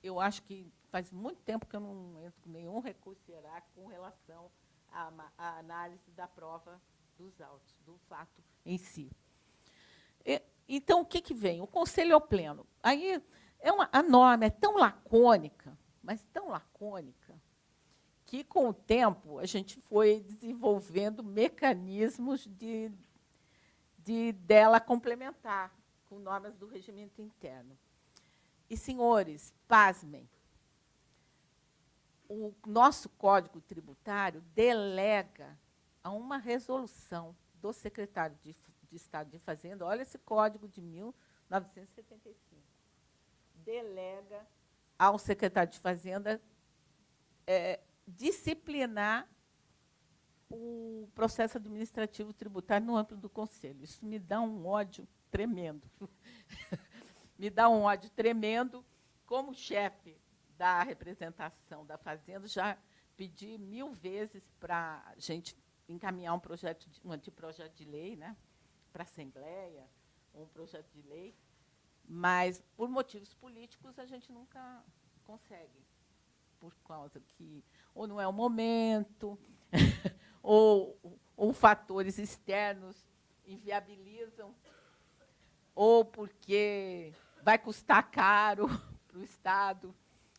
eu acho que faz muito tempo que eu não entro com nenhum recurso hierárquico com relação à análise da prova dos autos, do fato em si. Então, o que vem? O conselho ao pleno. Aí, a norma é tão lacônica, mas tão lacônica, que, com o tempo, a gente foi desenvolvendo mecanismos dela complementar com normas do regimento interno. E, senhores, pasmem, o nosso Código Tributário delega a uma resolução do secretário de Estado de Fazenda, olha esse Código de 1975, delega ao secretário de Fazenda disciplinar o processo administrativo tributário no âmbito do Conselho. Isso me dá um ódio tremendo. Me dá um ódio tremendo. Como chefe da representação da Fazenda, já pedi 1000 vezes para a gente encaminhar um anteprojeto de lei, né, para a Assembleia, um projeto de lei, mas, por motivos políticos, a gente nunca consegue, por causa que ou não é o momento, ou fatores externos inviabilizam, ou porque vai custar caro para o Estado,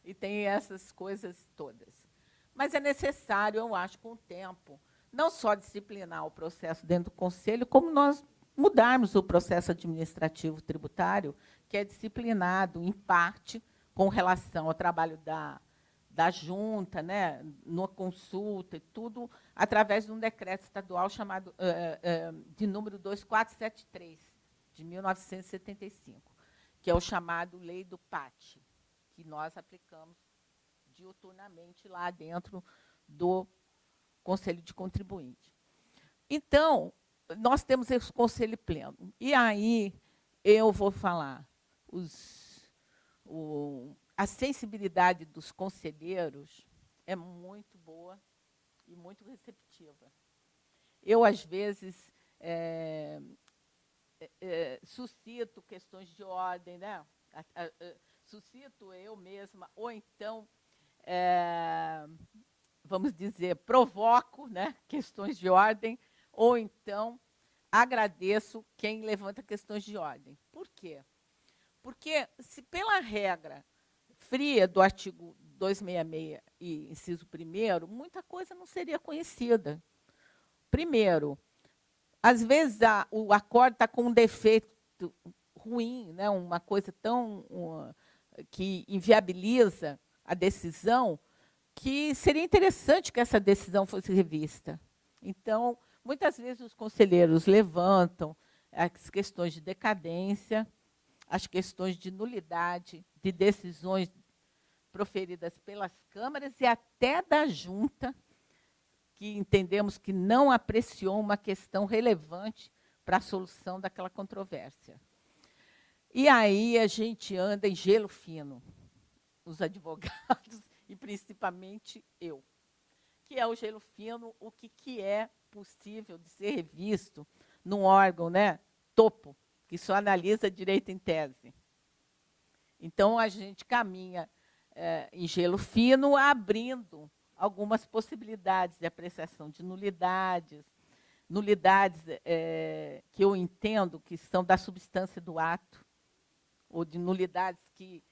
e tem essas coisas todas. Mas é necessário, eu acho, com o tempo, não só disciplinar o processo dentro do Conselho, como nós mudarmos o processo administrativo tributário, que é disciplinado, em parte, com relação ao trabalho da junta, né, na consulta e tudo, através de um decreto estadual chamado de número 2473, de 1975, que é o chamado Lei do PAT, que nós aplicamos diuturnamente lá dentro do Conselho de Contribuinte. Então, nós temos esse conselho pleno. E aí eu vou falar a sensibilidade dos conselheiros é muito boa e muito receptiva. Eu, às vezes, suscito questões de ordem, né? Suscito eu mesma, ou então, vamos dizer, provoco, né, questões de ordem, ou então agradeço quem levanta questões de ordem. Por quê? Porque, se pela regra fria do artigo 266 e inciso 1º, muita coisa não seria conhecida. Primeiro, às vezes o acórdão está com um defeito ruim, né, uma coisa que inviabiliza a decisão, que seria interessante que essa decisão fosse revista. Então, muitas vezes os conselheiros levantam as questões de decadência, as questões de nulidade de decisões proferidas pelas câmaras e até da junta, que entendemos que não apreciou uma questão relevante para a solução daquela controvérsia. E aí a gente anda em gelo fino, os advogados, e principalmente eu, que é o gelo fino, o que é possível de ser revisto num órgão, né, topo, que só analisa direito em tese. Então, a gente caminha em gelo fino, abrindo algumas possibilidades de apreciação de nulidades que eu entendo que são da substância do ato, ou de nulidades que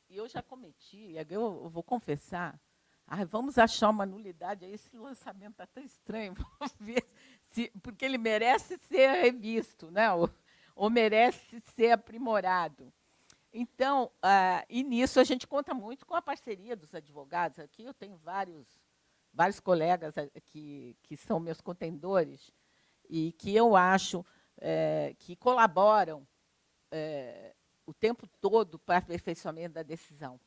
eu já cometi, eu vou confessar, vamos achar uma nulidade, aí esse lançamento está tão estranho, vamos ver porque ele merece ser revisto, né? ou merece ser aprimorado. Então, e nisso a gente conta muito com a parceria dos advogados. Aqui eu tenho vários colegas que são meus contendores e que eu acho que colaboram o tempo todo para o aperfeiçoamento da decisão.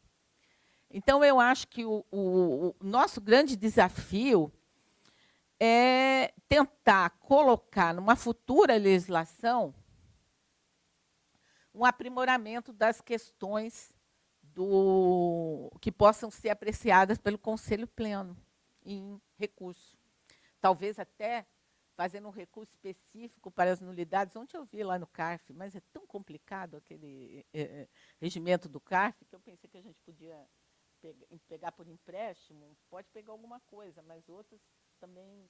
Então, eu acho que o nosso grande desafio é tentar colocar numa futura legislação um aprimoramento das questões que possam ser apreciadas pelo Conselho Pleno em recurso. Talvez até fazendo um recurso específico para as nulidades. Ontem eu vi lá no CARF, mas é tão complicado aquele regimento do CARF, que eu pensei que a gente podia pegar por empréstimo, pode pegar alguma coisa, mas outros também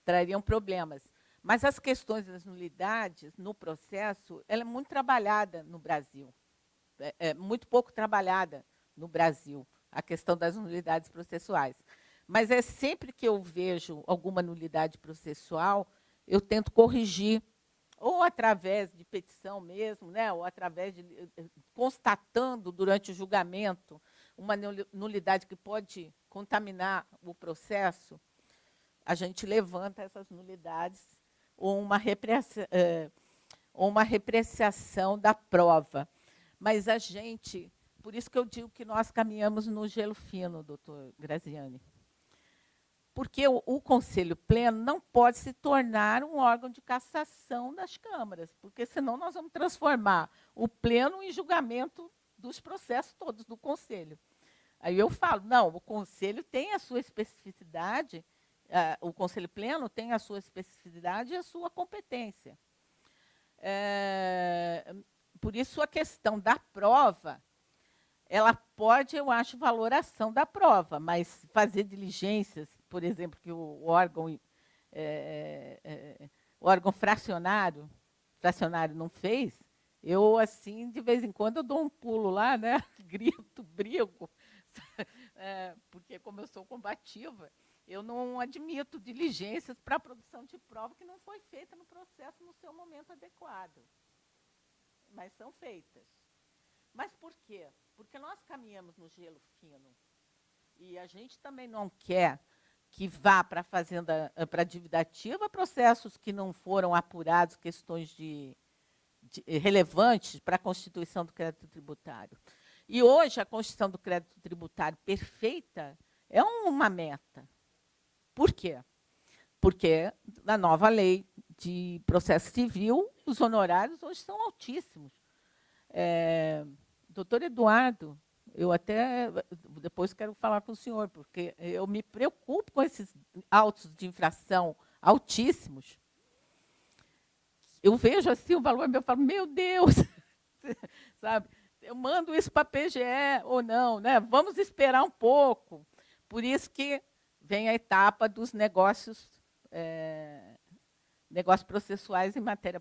trariam problemas. Mas as questões das nulidades no processo, ela é muito trabalhada no Brasil. É muito pouco trabalhada no Brasil, a questão das nulidades processuais. Mas é sempre que eu vejo alguma nulidade processual, eu tento corrigir, ou através de petição mesmo, né, ou através de constatando durante o julgamento uma nulidade que pode contaminar o processo, a gente levanta essas nulidades ou uma repreciação da prova. Mas a gente, por isso que eu digo que nós caminhamos no gelo fino, doutor Graziani. Porque o Conselho Pleno não pode se tornar um órgão de cassação das câmaras, porque senão nós vamos transformar o Pleno em julgamento dos processos todos do Conselho. Aí eu falo, não, o Conselho tem a sua especificidade, o Conselho Pleno tem a sua especificidade e a sua competência. Por isso, a questão da prova, ela pode, eu acho, valoração da prova, mas fazer diligências, por exemplo, que o órgão fracionário não fez, eu, assim, de vez em quando, eu dou um pulo lá, né? Grito, brigo, porque, como eu sou combativa, eu não admito diligências para a produção de prova que não foi feita no processo no seu momento adequado. Mas são feitas. Mas por quê? Porque nós caminhamos no gelo fino. E a gente também não quer que vá para a fazenda, para a dívida ativa, processos que não foram apurados, questões relevantes para a constituição do crédito tributário. E hoje a constituição do crédito tributário perfeita é uma meta. Por quê? Porque na nova lei de processo civil, os honorários hoje são altíssimos. Doutor Eduardo, eu até depois quero falar com o senhor, porque eu me preocupo com esses autos de infração altíssimos. Eu vejo assim o valor meu, eu falo, meu Deus, sabe? Eu mando isso para a PGE ou não, né? Vamos esperar um pouco. Por isso que vem a etapa dos negócios processuais em matéria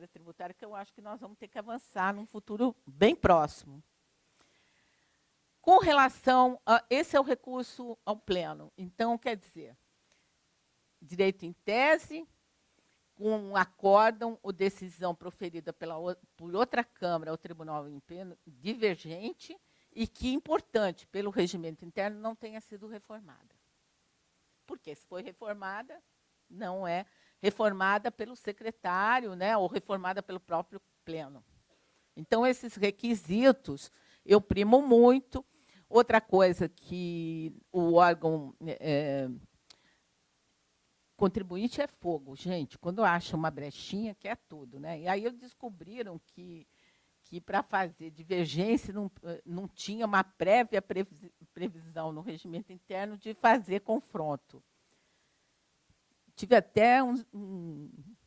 tributária, que eu acho que nós vamos ter que avançar num futuro bem próximo. Com relação esse é o recurso ao pleno. Então, quer dizer, direito em tese, com um acórdão ou decisão proferida por outra Câmara ou Tribunal em pleno divergente e que, importante, pelo regimento interno, não tenha sido reformada. Porque, se foi reformada, não é reformada pelo secretário, né, ou reformada pelo próprio pleno. Então, esses requisitos eu primo muito. Outra coisa que o órgão contribuinte é fogo, gente. Quando acha uma brechinha, quer tudo, né? E aí descobriram que para fazer divergência não tinha uma prévia previsão no regimento interno de fazer confronto. Tive até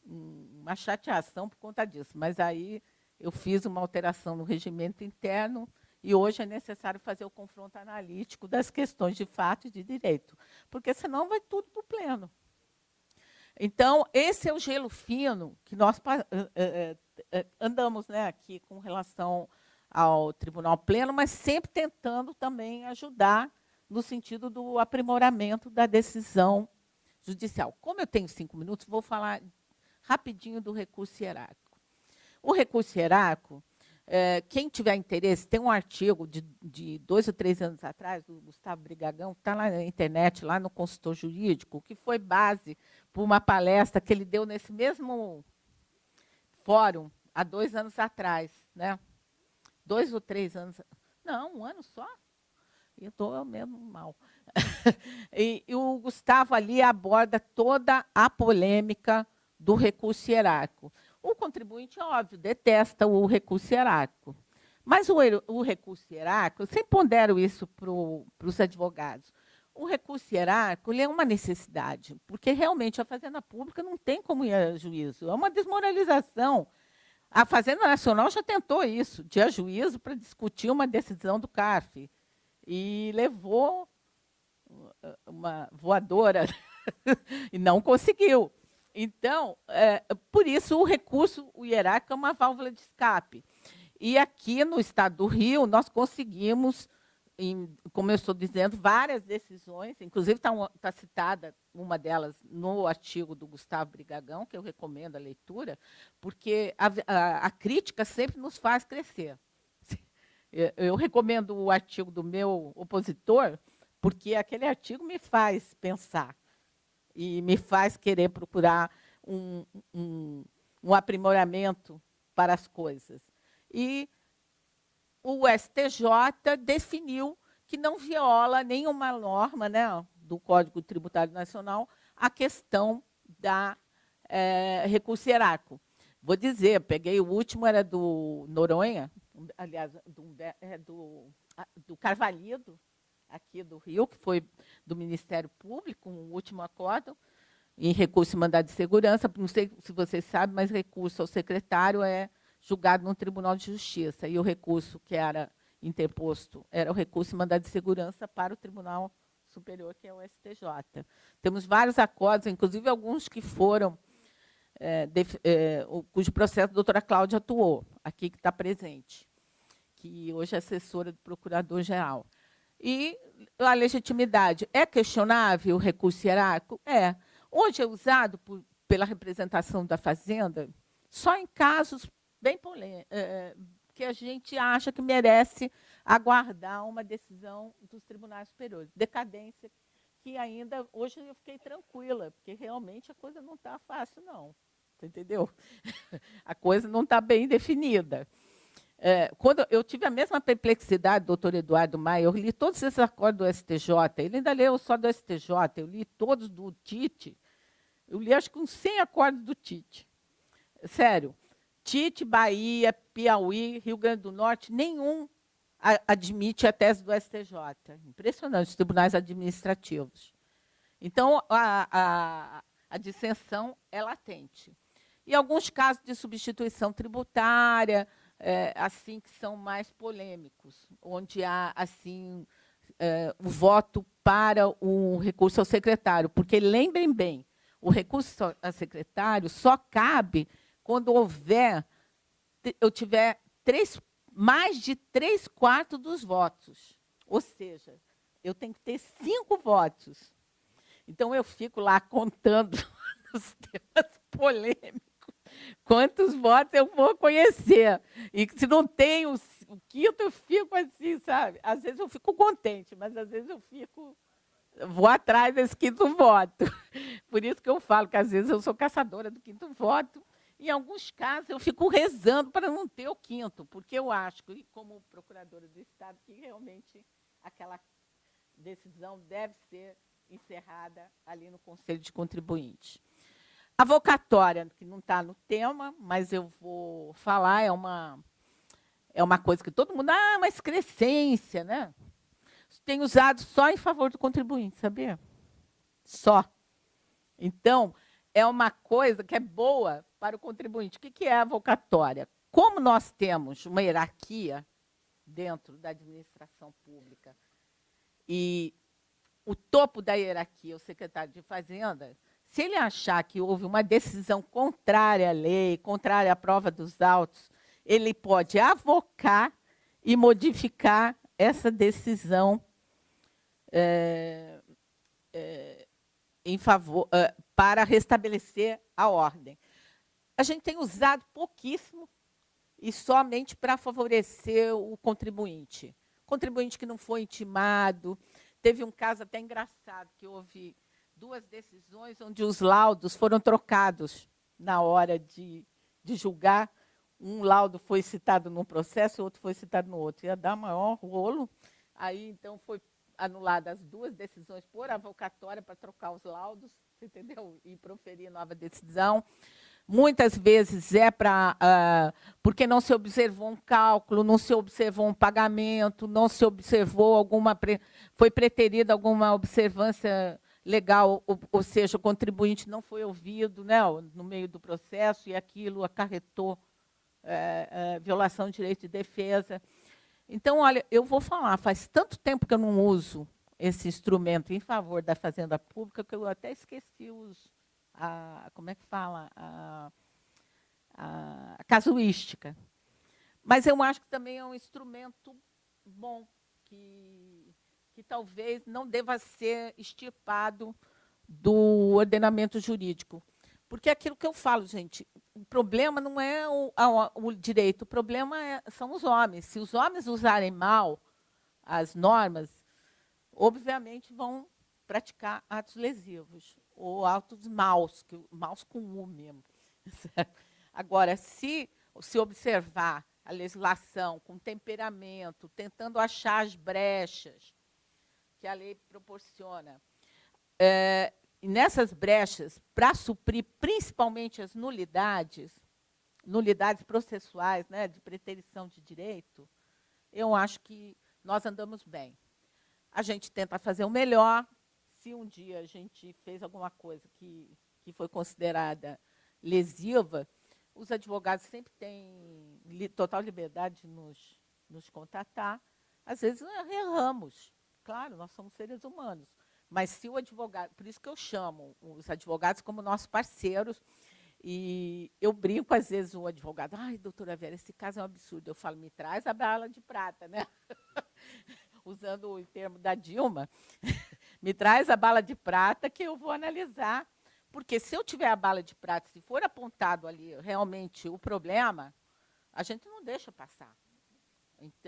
uma chateação por conta disso, mas aí eu fiz uma alteração no regimento interno e hoje é necessário fazer o confronto analítico das questões de fato e de direito, porque senão vai tudo para o pleno. Então, esse é o gelo fino que nós andamos, né, aqui com relação ao Tribunal Pleno, mas sempre tentando também ajudar no sentido do aprimoramento da decisão judicial. Como eu tenho 5 minutos, vou falar rapidinho do recurso hierárquico. O recurso hierárquico, quem tiver interesse, tem um artigo de 2 ou 3 anos atrás, do Gustavo Brigagão, que está lá na internet, lá no Consultor Jurídico, que foi base para uma palestra que ele deu nesse mesmo fórum, há 2 anos atrás. Né? 2 ou 3 anos. Não, 1 ano só. Eu estou mesmo mal. E o Gustavo ali aborda toda a polêmica do recurso hierárquico. O contribuinte, óbvio, detesta o recurso hierárquico. Mas o recurso hierárquico, eu sempre pondero isso para os advogados. O recurso hierárquico ele é uma necessidade, porque realmente a Fazenda Pública não tem como ir a juízo. É uma desmoralização. A Fazenda Nacional já tentou isso, de ir a juízo para discutir uma decisão do CARF. E levou uma voadora e não conseguiu. Então, por isso, o recurso o hierárquico é uma válvula de escape. E aqui no Estado do Rio, nós conseguimos, como eu estou dizendo, várias decisões, inclusive está citada uma delas no artigo do Gustavo Brigagão, que eu recomendo a leitura, porque a crítica sempre nos faz crescer. Eu recomendo o artigo do meu opositor, porque aquele artigo me faz pensar e me faz querer procurar um aprimoramento para as coisas. E o STJ definiu que não viola nenhuma norma, né, do Código Tributário Nacional a questão da recurso hierárquico. Vou dizer, peguei o último, era do Noronha, aliás, do Carvalhido, aqui do Rio, que foi do Ministério Público, um último acórdão, em recurso e mandado de segurança. Não sei se vocês sabem, mas recurso ao secretário é julgado no Tribunal de Justiça. E o recurso que era interposto era o recurso e mandado de segurança para o Tribunal Superior, que é o STJ. Temos vários acordos, inclusive alguns que foram, cujo processo a doutora Cláudia atuou, aqui que está presente, que hoje é assessora do Procurador-Geral. E a legitimidade é questionável, o recurso hierárquico? É. Hoje é usado pela representação da Fazenda só em casos bem polêmicos, que a gente acha que merece aguardar uma decisão dos tribunais superiores. Decadência que ainda, hoje eu fiquei tranquila, porque realmente a coisa não está fácil, não. Você entendeu? A coisa não está bem definida. Quando eu tive a mesma perplexidade, doutor Eduardo Maia, eu li todos esses acordos do STJ, ele ainda leu só do STJ, eu li todos do TIT, eu li acho que uns 100 acordos do TIT. Sério, TIT, Bahia, Piauí, Rio Grande do Norte, nenhum admite a tese do STJ. Impressionante, os tribunais administrativos. Então, a dissensão é latente. E alguns casos de substituição tributária, assim, que são mais polêmicos, onde há assim, o voto para o recurso ao secretário. Porque, lembrem bem, o recurso ao secretário só cabe quando eu tiver mais de 3/4 dos votos. Ou seja, eu tenho que ter 5 votos. Então, eu fico lá contando os temas polêmicos, quantos votos eu vou conhecer. E se não tem o quinto, eu fico assim, sabe? Às vezes eu fico contente, mas às vezes eu vou atrás desse quinto voto. Por isso que eu falo que às vezes eu sou caçadora do quinto voto. Em alguns casos, eu fico rezando para não ter o quinto, porque eu acho, como procuradora do Estado, que realmente aquela decisão deve ser encerrada ali no Conselho de Contribuinte. A avocatória, que não está no tema, mas eu vou falar, é uma coisa que todo mundo... uma excrescência, né? Tem usado só em favor do contribuinte, sabia? Só. Então, é uma coisa que é boa para o contribuinte. O que é a avocatória? Como nós temos uma hierarquia dentro da administração pública e o topo da hierarquia, o secretário de Fazenda, se ele achar que houve uma decisão contrária à lei, contrária à prova dos autos, ele pode avocar e modificar essa decisão em favor, para restabelecer a ordem. A gente tem usado pouquíssimo e somente para favorecer o contribuinte. Contribuinte que não foi intimado. Teve um caso até engraçado, que houve 2 decisões onde os laudos foram trocados na hora de julgar. Um laudo foi citado num processo, o outro foi citado no outro. Ia dar maior rolo. Aí, então, foi anuladas as 2 decisões por avocatória para trocar os laudos, entendeu? E proferir nova decisão. muitas vezes porque não se observou um cálculo, não se observou um pagamento, não se observou foi preterida alguma observância legal, ou seja, o contribuinte não foi ouvido, né, no meio do processo, e aquilo acarretou violação de direito de defesa. Então, olha, eu vou falar, faz tanto tempo que eu não uso esse instrumento em favor da Fazenda Pública que eu até esqueci como é que fala? A casuística. Mas eu acho que também é um instrumento bom, que talvez não deva ser extirpado do ordenamento jurídico. Porque é aquilo que eu falo, gente, o problema não é o direito, o problema são os homens. Se os homens usarem mal as normas, obviamente vão praticar atos lesivos, ou atos maus, maus com U mesmo. Agora, se observar a legislação com temperamento, tentando achar as brechas que a lei proporciona, e nessas brechas, para suprir principalmente as nulidades processuais, né, de preterição de direito, eu acho que nós andamos bem. A gente tenta fazer o melhor. Se um dia a gente fez alguma coisa que foi considerada lesiva, os advogados sempre têm total liberdade de nos contatar. Às vezes erramos. Claro, nós somos seres humanos. Mas se o advogado... Por isso que eu chamo os advogados como nossos parceiros. E eu brinco, às vezes, o advogado, ai, doutora Vera, esse caso é um absurdo. Eu falo, me traz a bala de prata, né? Usando o termo da Dilma, me traz a bala de prata que eu vou analisar. Porque se eu tiver a bala de prata, se for apontado ali realmente o problema, a gente não deixa passar.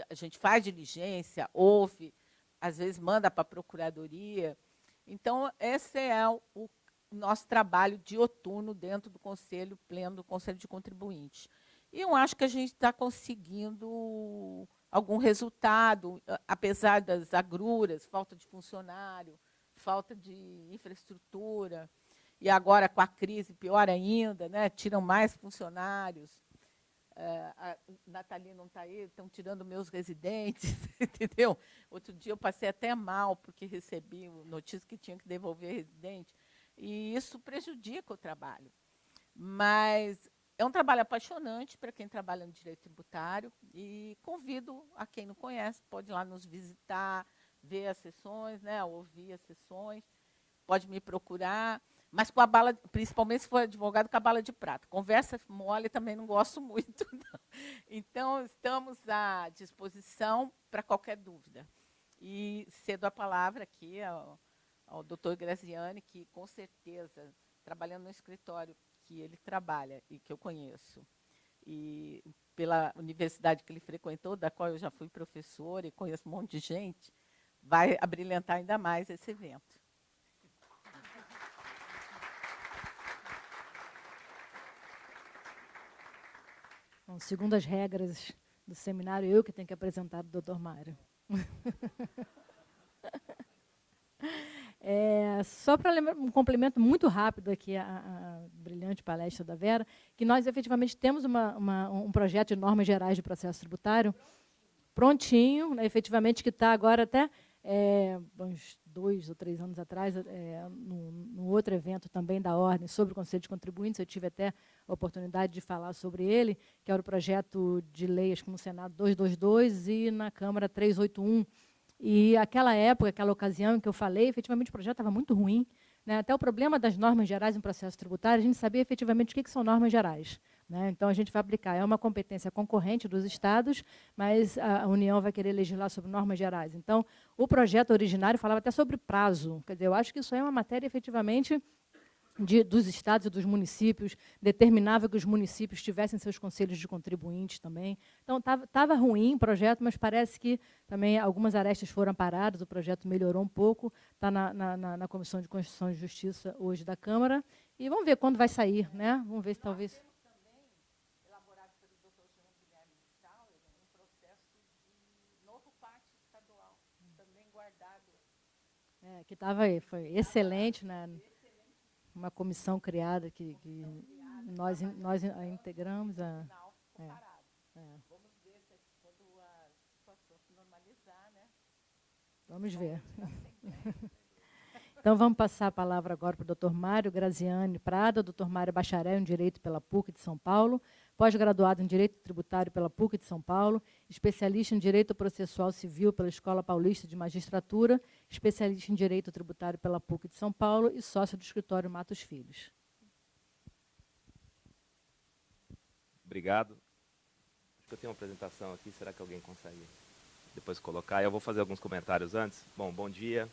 A gente faz diligência, ouve, às vezes manda para a procuradoria. Então, esse é o nosso trabalho dioturno dentro do Conselho Pleno, do Conselho de Contribuintes. E eu acho que a gente está conseguindo algum resultado, apesar das agruras, falta de funcionário, falta de infraestrutura, e agora com a crise pior ainda, né, tiram mais funcionários. A Nathalie não está aí, estão tirando meus residentes, entendeu? Outro dia eu passei até mal, porque recebi notícia que tinha que devolver residente, e isso prejudica o trabalho. Mas é um trabalho apaixonante para quem trabalha no direito tributário, e convido a quem não conhece, pode ir lá nos visitar, ver as sessões, né, ouvir as sessões, pode me procurar, mas com a bala, principalmente se for advogado com a bala de prata. Conversa mole também não gosto muito, não. Então, estamos à disposição para qualquer dúvida. E cedo a palavra aqui ao doutor Graziani, que, com certeza, trabalhando no escritório que ele trabalha e que eu conheço, e pela universidade que ele frequentou, da qual eu já fui professora e conheço um monte de gente, vai abrilhantar ainda mais esse evento. Bom, segundo as regras do seminário, eu que tenho que apresentar o doutor Mário. Só para lembrar um complemento muito rápido aqui à brilhante palestra da Vera, que nós efetivamente temos um projeto de normas gerais de processo tributário prontinho, né, efetivamente, que está agora até uns 2 ou 3 anos atrás, num outro evento também da Ordem sobre o Conselho de Contribuintes, eu tive até a oportunidade de falar sobre ele, que era o projeto de lei, acho que no Senado 222 e na Câmara 381. E aquela época, aquela ocasião em que eu falei, efetivamente o projeto estava muito ruim, né? Até o problema das normas gerais em processo tributário, a gente sabia efetivamente o que são normas gerais, né? Então, a gente vai aplicar. É uma competência concorrente dos estados, mas a União vai querer legislar sobre normas gerais. Então, o projeto originário falava até sobre prazo. Quer dizer, eu acho que isso é uma matéria, efetivamente, dos estados e dos municípios, determinava que os municípios tivessem seus conselhos de contribuintes também. Então, estava ruim o projeto, mas parece que também algumas arestas foram paradas, o projeto melhorou um pouco, está na Comissão de Constituição e Justiça hoje da Câmara, e vamos ver quando vai sair, né? Vamos ver se talvez... Nós temos também, elaborado pelo Dr. João Guilherme Sauer, um processo de novo pátio estadual, também guardado. Que estava aí, foi excelente, né? Uma comissão criada que Nós a integramos a... Não, ficou parado. Vamos ver se quando a situação se normalizar, né? Vamos ver. Então, vamos passar a palavra agora para o doutor Mário Graziani Prada. Doutor Mário é bacharel em Direito pela PUC de São Paulo, pós-graduado em Direito Tributário pela PUC de São Paulo, especialista em Direito Processual Civil pela Escola Paulista de Magistratura, especialista em Direito Tributário pela PUC de São Paulo e sócio do escritório Matos Filhos. Obrigado. Acho que eu tenho uma apresentação aqui, será que alguém consegue depois colocar? Eu vou fazer alguns comentários antes. Bom dia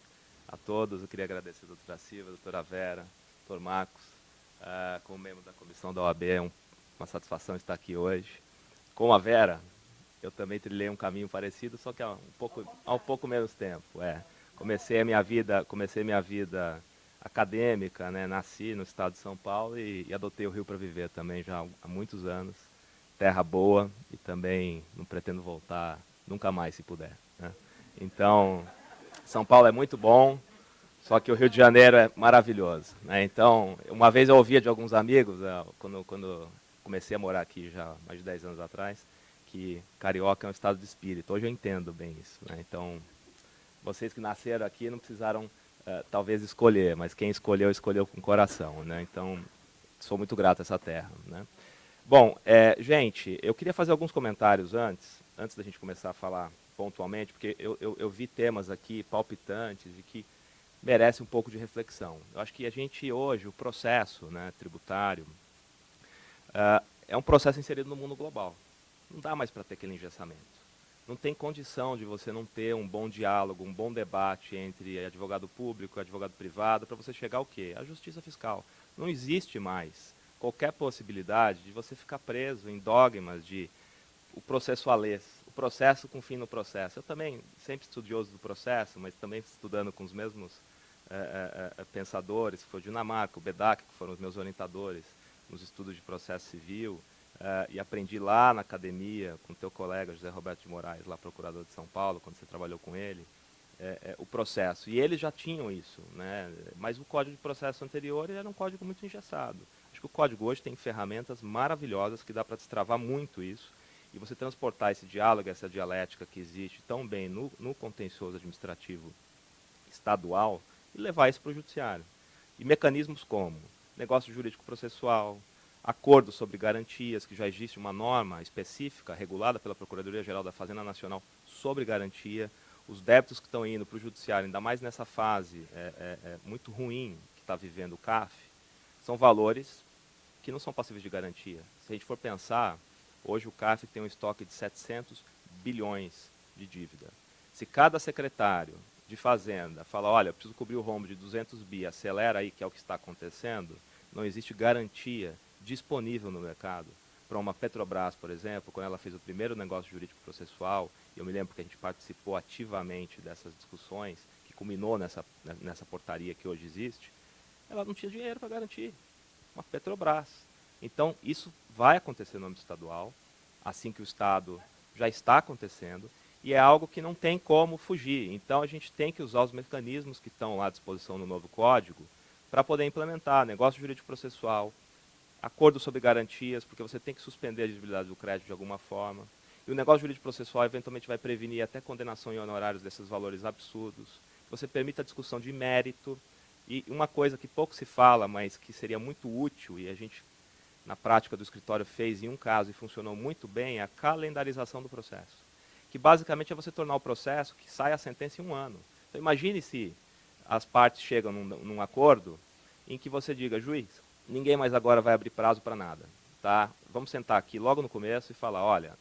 a todos. Eu queria agradecer a doutora Silva, a doutora Vera, doutor Marcos, como membro da comissão da OAB, é uma satisfação estar aqui hoje. Com a Vera, eu também trilhei um caminho parecido, só que há um pouco menos tempo. Comecei minha vida acadêmica, né? Nasci no estado de São Paulo e adotei o Rio para viver também já há muitos anos. Terra boa e também não pretendo voltar nunca mais, se puder, né? Então, São Paulo é muito bom, só que o Rio de Janeiro é maravilhoso, né? Então, uma vez eu ouvia de alguns amigos, quando comecei a morar aqui já há mais de 10 anos atrás, que carioca é um estado de espírito. Hoje eu entendo bem isso, né? Então, vocês que nasceram aqui não precisaram, talvez, escolher, mas quem escolheu com o coração, né? Então, sou muito grato a essa terra, né? Bom, gente, eu queria fazer alguns comentários antes da gente começar a falar pontualmente, porque eu vi temas aqui palpitantes e que merecem um pouco de reflexão. Eu acho que a gente hoje, o processo, né, tributário, é um processo inserido no mundo global. Não dá mais para ter aquele engessamento. Não tem condição de você não ter um bom diálogo, um bom debate entre advogado público e advogado privado para você chegar ao quê? À justiça fiscal. Não existe mais qualquer possibilidade de você ficar preso em dogmas de o processualês, o processo com fim no processo. Eu também, sempre estudioso do processo, mas também estudando com os mesmos pensadores, que foi o Dinamarca, o Bedak, que foram os meus orientadores nos estudos de processo civil, e aprendi lá na academia, com o teu colega José Roberto de Moraes, lá procurador de São Paulo, quando você trabalhou com ele, o processo. E eles já tinham isso, né? Mas o Código de Processo anterior era um código muito engessado. Acho que o código hoje tem ferramentas maravilhosas que dá para destravar muito isso, e você transportar esse diálogo, essa dialética que existe tão bem no contencioso administrativo estadual e levar isso para o judiciário. E mecanismos como negócio jurídico processual, acordo sobre garantias, que já existe uma norma específica, regulada pela Procuradoria-Geral da Fazenda Nacional sobre garantia, os débitos que estão indo para o judiciário, ainda mais nessa fase muito ruim que está vivendo o CAF, são valores que não são passíveis de garantia. Se a gente for pensar, hoje o CAF tem um estoque de 700 bilhões de dívida. Se cada secretário de Fazenda fala, olha, eu preciso cobrir o rombo de 200 bi, acelera aí, que é o que está acontecendo, não existe garantia disponível no mercado para uma Petrobras, por exemplo, quando ela fez o primeiro negócio jurídico processual, e eu me lembro que a gente participou ativamente dessas discussões, que culminou nessa portaria que hoje existe, ela não tinha dinheiro para garantir. Uma Petrobras. Então, isso vai acontecer no âmbito estadual, assim que o Estado já está acontecendo, e é algo que não tem como fugir. Então, a gente tem que usar os mecanismos que estão lá à disposição no novo código para poder implementar negócio jurídico processual, acordo sobre garantias, porque você tem que suspender a exigibilidade do crédito de alguma forma. E o negócio jurídico processual eventualmente vai prevenir até condenação em honorários desses valores absurdos. Você permite a discussão de mérito. E uma coisa que pouco se fala, mas que seria muito útil, e a gente, na prática do escritório, fez em um caso e funcionou muito bem, é a calendarização do processo. Que basicamente é você tornar o processo que sai a sentença em 1 ano. Então imagine se as partes chegam num acordo em que você diga, juiz, ninguém mais agora vai abrir prazo para nada. Tá? Vamos sentar aqui logo no começo e falar, olha,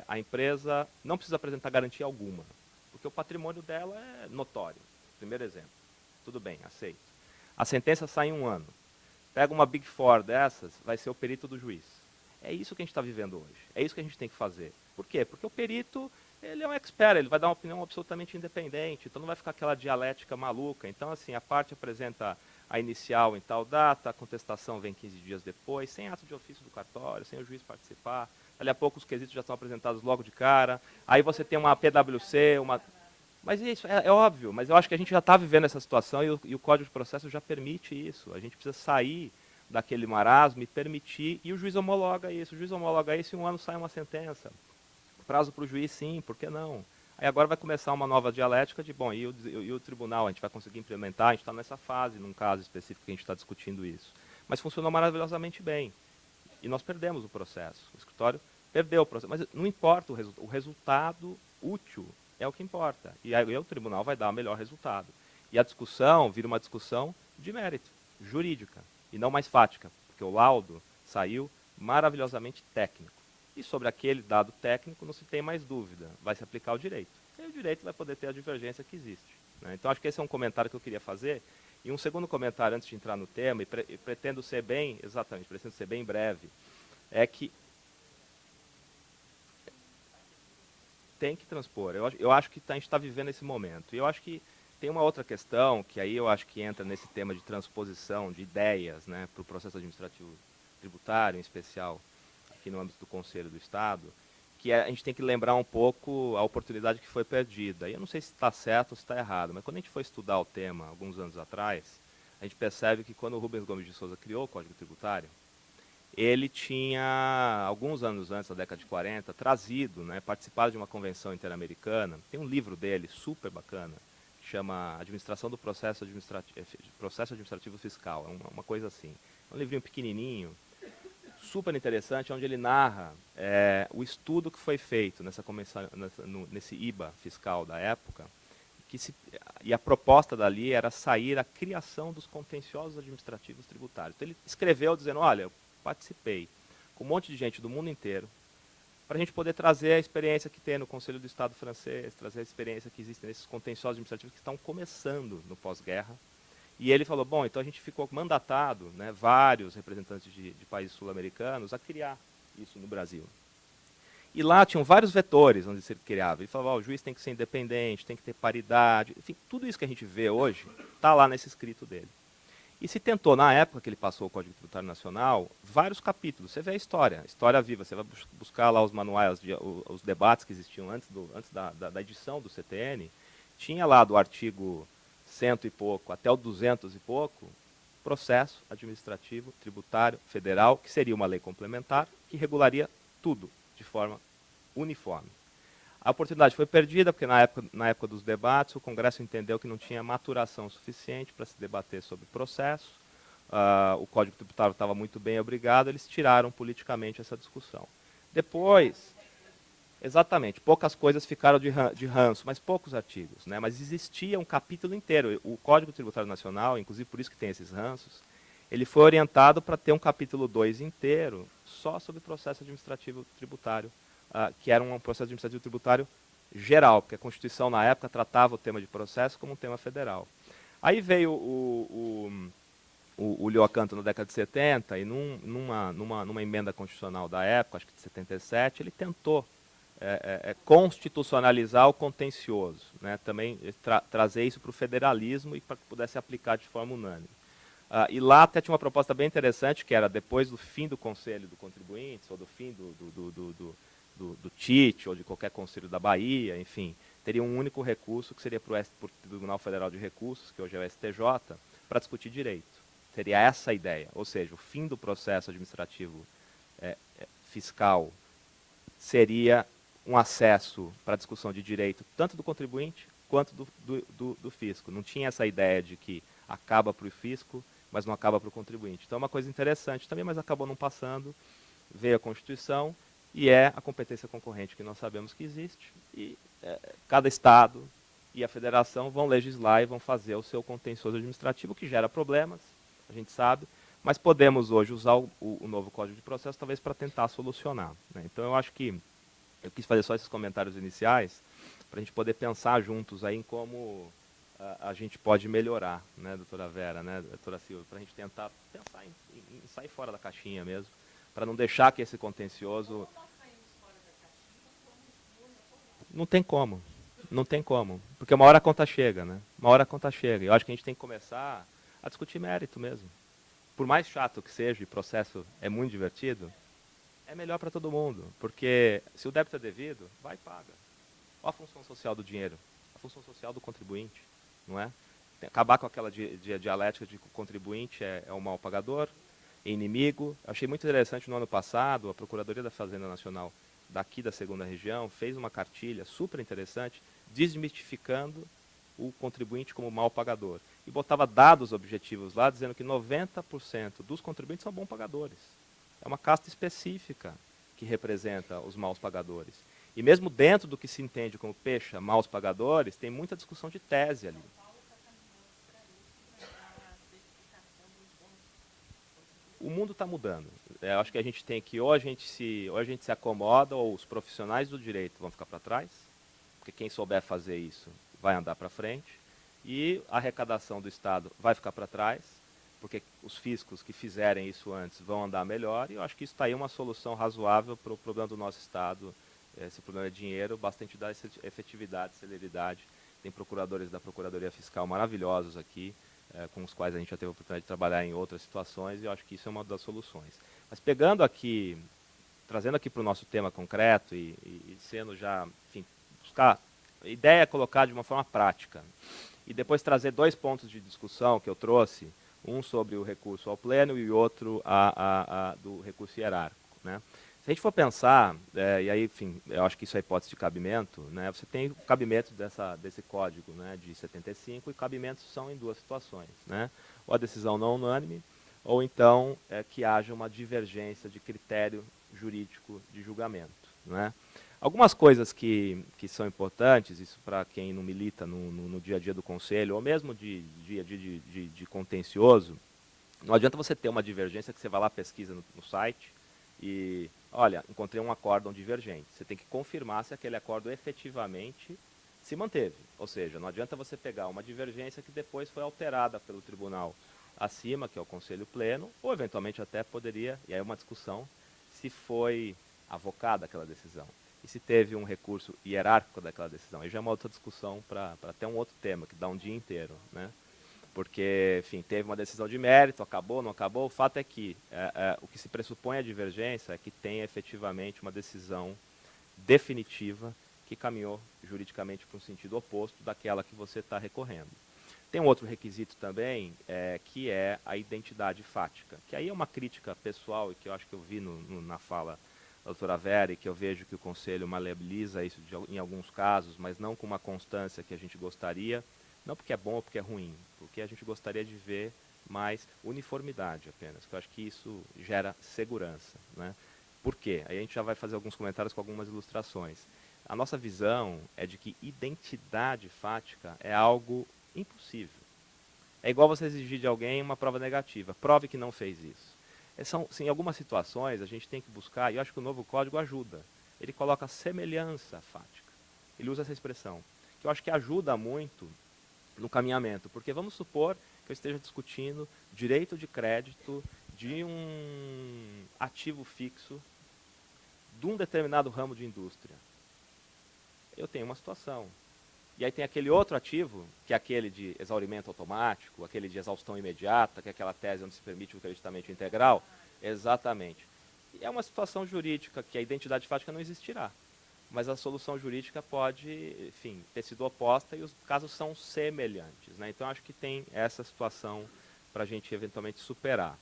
a empresa não precisa apresentar garantia alguma, porque o patrimônio dela é notório. Primeiro exemplo. Tudo bem, aceito. A sentença sai em 1 ano. Pega uma Big Four dessas, vai ser o perito do juiz. É isso que a gente está vivendo hoje. É isso que a gente tem que fazer. Por quê? Porque o perito, ele é um expert, ele vai dar uma opinião absolutamente independente, então não vai ficar aquela dialética maluca. Então, assim, a parte apresenta a inicial em tal data, a contestação vem 15 dias depois, sem ato de ofício do cartório, sem o juiz participar. Dali a pouco os quesitos já estão apresentados logo de cara. Aí você tem uma PwC, uma... Mas isso é óbvio, mas eu acho que a gente já está vivendo essa situação e o Código de Processo já permite isso. A gente precisa sair daquele marasmo e permitir, e o juiz homologa isso, em um ano sai uma sentença. Prazo para o juiz, sim, por que não? Aí agora vai começar uma nova dialética de, bom, e o tribunal, a gente vai conseguir implementar, a gente está nessa fase, num caso específico que a gente está discutindo isso. Mas funcionou maravilhosamente bem. E nós perdemos o processo. O escritório perdeu o processo. Mas não importa o resultado útil é o que importa. E aí o tribunal vai dar o melhor resultado. E a discussão vira uma discussão de mérito, jurídica, e não mais fática, porque o laudo saiu maravilhosamente técnico. E sobre aquele dado técnico não se tem mais dúvida, vai se aplicar o direito. E o direito vai poder ter a divergência que existe. Né? Então acho que esse é um comentário que eu queria fazer. E um segundo comentário antes de entrar no tema, e pretendo ser bem breve, é que tem que transpor. Eu acho que a gente está vivendo esse momento. E eu acho que tem uma outra questão, que aí eu acho que entra nesse tema de transposição de ideias, né, para o processo administrativo tributário, em especial aqui no âmbito do Conselho do Estado, que a gente tem que lembrar um pouco a oportunidade que foi perdida. E eu não sei se está certo ou se está errado, mas quando a gente foi estudar o tema, alguns anos atrás, a gente percebe que quando o Rubens Gomes de Souza criou o Código Tributário, ele tinha, alguns anos antes, na década de 40, trazido, né, participado de uma convenção interamericana. Tem um livro dele, super bacana, que chama Administração do Processo Administrativo Fiscal, é uma coisa assim. É um livrinho pequenininho, super interessante, onde ele narra o estudo que foi feito nesse IBA fiscal da época, e a proposta dali era sair a criação dos contenciosos administrativos tributários. Então ele escreveu dizendo, olha, eu participei com um monte de gente do mundo inteiro, para a gente poder trazer a experiência que tem no Conselho do Estado francês, trazer a experiência que existe nesses contenciosos administrativos que estão começando no pós-guerra. E ele falou, bom, então a gente ficou mandatado, né, vários representantes de países sul-americanos, a criar isso no Brasil. E lá tinham vários vetores onde se criava. Ele falava, o juiz tem que ser independente, tem que ter paridade, enfim, tudo isso que a gente vê hoje está lá nesse escrito dele. E se tentou, na época que ele passou o Código Tributário Nacional, vários capítulos. Você vê a história viva. Você vai buscar lá os manuais, os debates que existiam antes da edição do CTN. Tinha lá do artigo 100 e pouco até o 200 e pouco, processo administrativo tributário federal, que seria uma lei complementar, que regularia tudo de forma uniforme. A oportunidade foi perdida, porque na época dos debates, o Congresso entendeu que não tinha maturação suficiente para se debater sobre processo, o Código Tributário estava muito bem obrigado, eles tiraram politicamente essa discussão. Depois, exatamente, poucas coisas ficaram de ranço, mas poucos artigos, né? Mas existia um capítulo inteiro. O Código Tributário Nacional, inclusive por isso que tem esses ranços, ele foi orientado para ter um capítulo 2 inteiro só sobre processo administrativo tributário, que era um processo administrativo tributário geral, porque a Constituição, na época, tratava o tema de processo como um tema federal. Aí veio o Leo Acanto na década de 70, e numa emenda constitucional da época, acho que de 77, ele tentou constitucionalizar o contencioso, né? Também trazer isso para o federalismo e para que pudesse aplicar de forma unânime. E lá até tinha uma proposta bem interessante, que era depois do fim do Conselho do Contribuintes, ou do fim do TIT, ou de qualquer conselho da Bahia, enfim, teria um único recurso, que seria para o Tribunal Federal de Recursos, que hoje é o STJ, para discutir direito. Seria essa a ideia, ou seja, o fim do processo administrativo fiscal seria um acesso para a discussão de direito, tanto do contribuinte quanto do fisco. Não tinha essa ideia de que acaba para o fisco, mas não acaba para o contribuinte. Então é uma coisa interessante também, mas acabou não passando, veio a Constituição, e é a competência concorrente que nós sabemos que existe, e cada Estado e a Federação vão legislar e vão fazer o seu contencioso administrativo, que gera problemas, a gente sabe, mas podemos hoje usar o novo Código de Processo talvez para tentar solucionar, né? Então eu acho que eu quis fazer só esses comentários iniciais para a gente poder pensar juntos aí em como a gente pode melhorar, né, doutora Vera, né, doutora Silvia, para a gente tentar pensar em sair fora da caixinha mesmo, para não deixar que esse contencioso... Não tem como, porque uma hora a conta chega, né? Uma hora a conta chega. E eu acho que a gente tem que começar a discutir mérito mesmo. Por mais chato que seja, e o processo é muito divertido, é melhor para todo mundo, porque se o débito é devido, vai e paga. Qual a função social do dinheiro? A função social do contribuinte, não é? Acabar com aquela dialética de que o contribuinte é o mal pagador e inimigo. Achei muito interessante, no ano passado, a Procuradoria da Fazenda Nacional daqui da 2ª Região fez uma cartilha super interessante, desmistificando o contribuinte como mal pagador. E botava dados objetivos lá, dizendo que 90% dos contribuintes são bons pagadores. É uma casta específica que representa os maus pagadores. E mesmo dentro do que se entende como pecha, maus pagadores, tem muita discussão de tese ali. O mundo está mudando. Eu acho que a gente tem que, ou a gente se acomoda, ou os profissionais do direito vão ficar para trás, porque quem souber fazer isso vai andar para frente, e a arrecadação do Estado vai ficar para trás, porque os fiscos que fizerem isso antes vão andar melhor, e eu acho que isso está aí uma solução razoável para o problema do nosso Estado. Esse problema é dinheiro, bastante dar efetividade, celeridade. Tem procuradores da Procuradoria Fiscal maravilhosos aqui, com os quais a gente já teve a oportunidade de trabalhar em outras situações, e eu acho que isso é uma das soluções. Mas pegando aqui, trazendo aqui para o nosso tema concreto e sendo já, enfim, buscar, a ideia é colocar de uma forma prática. E depois trazer 2 pontos de discussão que eu trouxe, um sobre o recurso ao pleno e o outro do recurso hierárquico, né? Se a gente for pensar, e aí, enfim, eu acho que isso é hipótese de cabimento, né, você tem o cabimento desse código, né, de 75, e cabimentos são em 2 situações, né? Ou a decisão não unânime, ou então que haja uma divergência de critério jurídico de julgamento, né? Algumas coisas que são importantes, isso para quem não milita no dia a dia do conselho, ou mesmo de dia a dia de contencioso, não adianta você ter uma divergência que você vai lá, pesquisa no site, e, olha, encontrei um acórdão divergente. Você tem que confirmar se aquele acórdão efetivamente se manteve. Ou seja, não adianta você pegar uma divergência que depois foi alterada pelo tribunal acima, que é o Conselho Pleno, ou eventualmente até poderia, e aí é uma discussão, se foi avocada aquela decisão. E se teve um recurso hierárquico daquela decisão. Aí já é uma outra discussão para até um outro tema, que dá um dia inteiro, né? Porque, enfim, teve uma decisão de mérito, acabou, não acabou. O fato é que o que se pressupõe a divergência é que tem efetivamente uma decisão definitiva que caminhou juridicamente para um sentido oposto daquela que você está recorrendo. Tem um outro requisito também, que é a identidade fática, que aí é uma crítica pessoal e que eu acho que eu vi na fala da doutora Vera, e que eu vejo que o Conselho maleabiliza isso em alguns casos, mas não com uma constância que a gente gostaria. Não porque é bom ou porque é ruim, porque a gente gostaria de ver mais uniformidade apenas, que eu acho que isso gera segurança, né? Por quê? Aí a gente já vai fazer alguns comentários com algumas ilustrações. A nossa visão é de que identidade fática é algo impossível. É igual você exigir de alguém uma prova negativa. Prove que não fez isso. Em algumas situações a gente tem que buscar, e eu acho que o novo código ajuda. Ele coloca semelhança fática. Ele usa essa expressão, que eu acho que ajuda muito no caminhamento, porque vamos supor que eu esteja discutindo direito de crédito de um ativo fixo de um determinado ramo de indústria. Eu tenho uma situação. E aí tem aquele outro ativo, que é aquele de exaurimento automático, aquele de exaustão imediata, que é aquela tese onde se permite o creditamento integral. Exatamente. E é uma situação jurídica que a identidade fática não existirá. Mas a solução jurídica pode, enfim, ter sido oposta e os casos são semelhantes, né? Então, acho que tem essa situação para a gente eventualmente superar.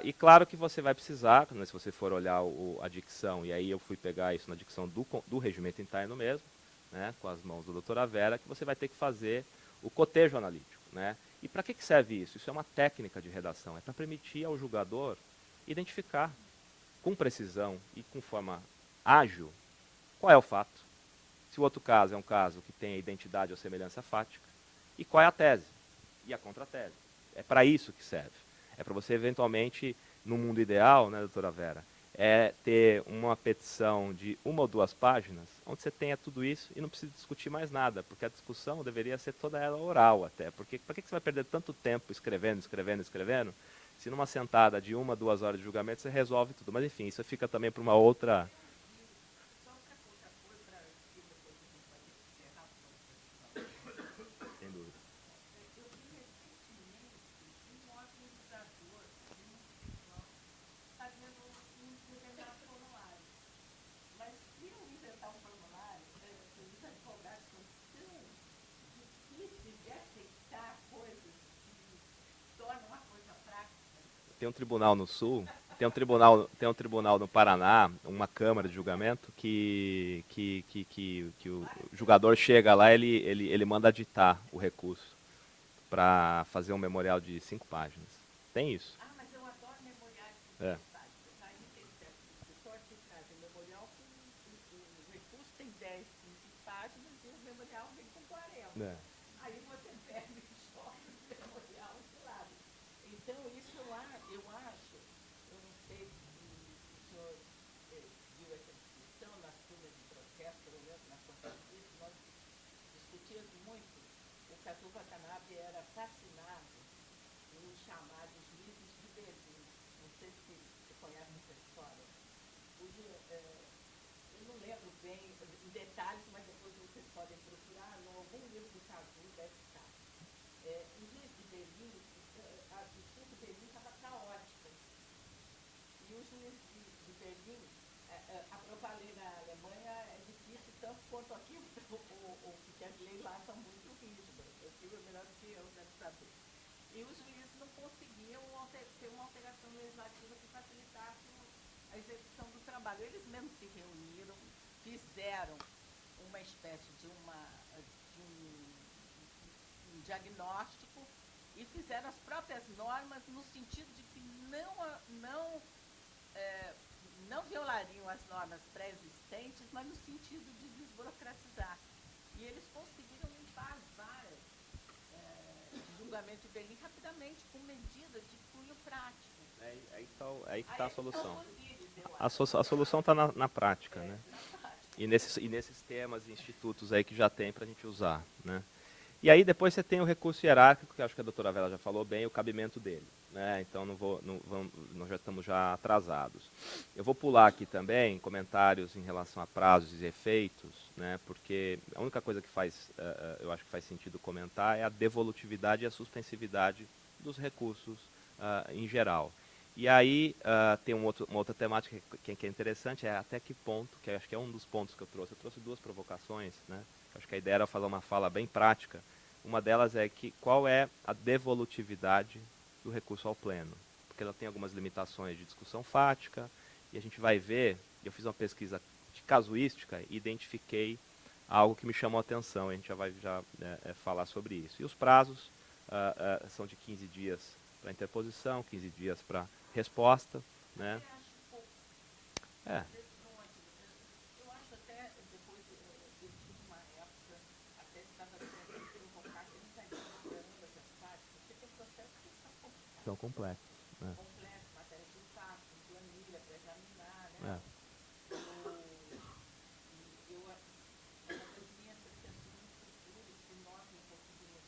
E claro que você vai precisar, né, se você for olhar a dicção, e aí eu fui pegar isso na dicção do regimento interno mesmo, né, com as mãos da doutora Vera, que você vai ter que fazer o cotejo analítico, né? E para que serve isso? Isso é uma técnica de redação, é para permitir ao julgador identificar com precisão e com forma ágil qual é o fato, se o outro caso é um caso que tem a identidade ou semelhança fática, e qual é a tese e a contratese. É para isso que serve. É para você, eventualmente, no mundo ideal, né, doutora Vera, ter uma petição de 1 ou 2 páginas, onde você tenha tudo isso e não precisa discutir mais nada, porque a discussão deveria ser toda ela oral até. Porque para que você vai perder tanto tempo escrevendo, se numa sentada de 1 a 2 horas de julgamento você resolve tudo. Mas, enfim, isso fica também para uma outra... tem um tribunal no Sul, tem um tribunal no Paraná, uma câmara de julgamento, que o julgador chega lá, ele manda ditar o recurso para fazer um memorial de 5 páginas. Tem isso. Ah, mas eu adoro memoriais de É. 5 páginas. Aí tem certo escritor que traz o memorial com o recurso tem 10, 15 páginas e o memorial vem com 40. É. Aí você pega e joga o memorial de lado. Então, isso eu acho, eu não sei se o senhor viu essa discussão nas turmas de processo, pelo menos na Constituição, nós discutíamos muito. O Catu Watanabe era fascinado nos chamados livros de Berlim. Não sei se você conhece essa história. Eu não lembro bem em detalhes, mas depois vocês podem procurar. Em algum livro do Catu deve estar. Os livros de Berlim, a justiça de Berlim estava caótica. E os juízes de Berlim, aprovar lei na Alemanha é difícil, tanto quanto aqui, porque as leis lá são muito rígidas. Eu tive melhor do que eu, deve saber. E os juízes não conseguiam ter uma alteração legislativa que facilitasse a execução do trabalho. Eles mesmos se reuniram, fizeram uma espécie de um diagnóstico e fizeram as próprias normas no sentido de que não violariam as normas pré-existentes, mas no sentido de desburocratizar. E eles conseguiram limpar as varas de julgamento de Berlim rapidamente, com medidas de cunho prático. Aí que está a solução. A A solução está na prática, né? na prática. E nesses temas e institutos aí que já tem para a gente usar, né? E aí depois você tem o recurso hierárquico, que acho que a doutora Vela já falou bem, o cabimento dele, né? Então nós já estamos já atrasados. Eu vou pular aqui também comentários em relação a prazos e efeitos, né? Porque a única coisa que eu acho que faz sentido comentar é a devolutividade e a suspensividade dos recursos em geral. E aí tem uma outra temática que é interessante, é até que ponto, que acho que é um dos pontos que eu trouxe. Eu trouxe 2 provocações, né? Acho que a ideia era fazer uma fala bem prática. Uma delas é que qual é a devolutividade do recurso ao pleno? Porque ela tem algumas limitações de discussão fática, e a gente vai ver, eu fiz uma pesquisa de casuística e identifiquei algo que me chamou a atenção, a gente já vai falar sobre isso. E os prazos são de 15 dias para interposição, 15 dias para resposta, né? Eu acho até, depois eu tive uma época, até estava tentando provocar que eles saíram esperando essas partes, porque tem processos que são complicados. São complexos, né? Complexo, matéria de fato, planilha para examinar, né? É. Uma das minhas pretensões futuras, se nós não conseguimos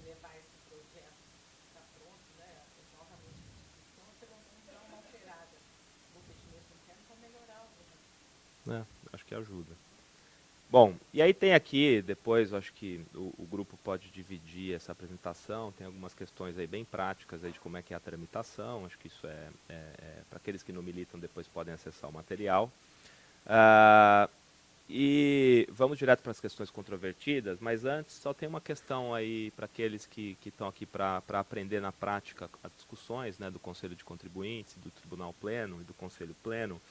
levar esse projeto está pronto, né? Novamente em discussão, pelo menos dar uma alterada no regimento interno para melhorar algumas. Acho que ajuda. Bom, e aí tem aqui, depois acho que o grupo pode dividir essa apresentação, tem algumas questões aí bem práticas aí de como é que é a tramitação, acho que isso para aqueles que não militam depois podem acessar o material. E vamos direto para as questões controvertidas, mas antes só tem uma questão aí para aqueles que estão aqui para aprender na prática as discussões, né, do Conselho de Contribuintes, do Tribunal Pleno e do Conselho Pleno,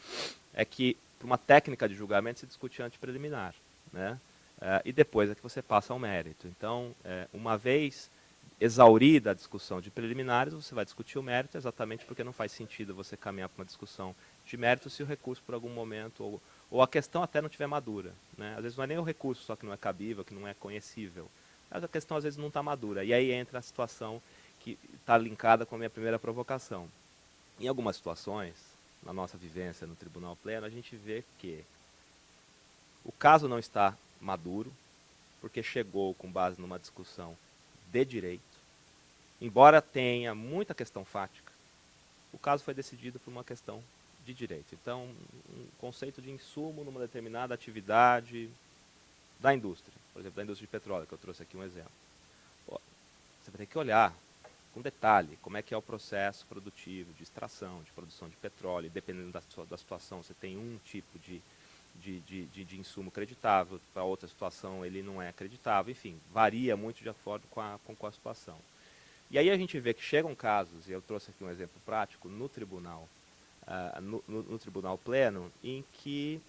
é que para uma técnica de julgamento se discute antepreliminar, né? E depois é que você passa ao mérito. Então, uma vez exaurida a discussão de preliminares, você vai discutir o mérito, exatamente porque não faz sentido você caminhar para uma discussão de mérito se o recurso por algum momento ou a questão até não estiver madura, né? Às vezes não é nem o recurso só que não é cabível, que não é conhecível, mas a questão às vezes não está madura. E aí entra a situação que está linkada com a minha primeira provocação. Em algumas situações, na nossa vivência no Tribunal Pleno, a gente vê que o caso não está maduro, porque chegou com base numa discussão de direito, embora tenha muita questão fática, o caso foi decidido por uma questão de direito. Então, um conceito de insumo numa determinada atividade da indústria, por exemplo, da indústria de petróleo, que eu trouxe aqui um exemplo. Você vai ter que olhar com detalhe como é que é o processo produtivo de extração, de produção de petróleo, dependendo da situação, você tem um tipo de insumo creditável, para outra situação ele não é acreditável, enfim, varia muito de acordo com a situação. E aí a gente vê que chegam casos, e eu trouxe aqui um exemplo prático, no tribunal, no tribunal pleno, em que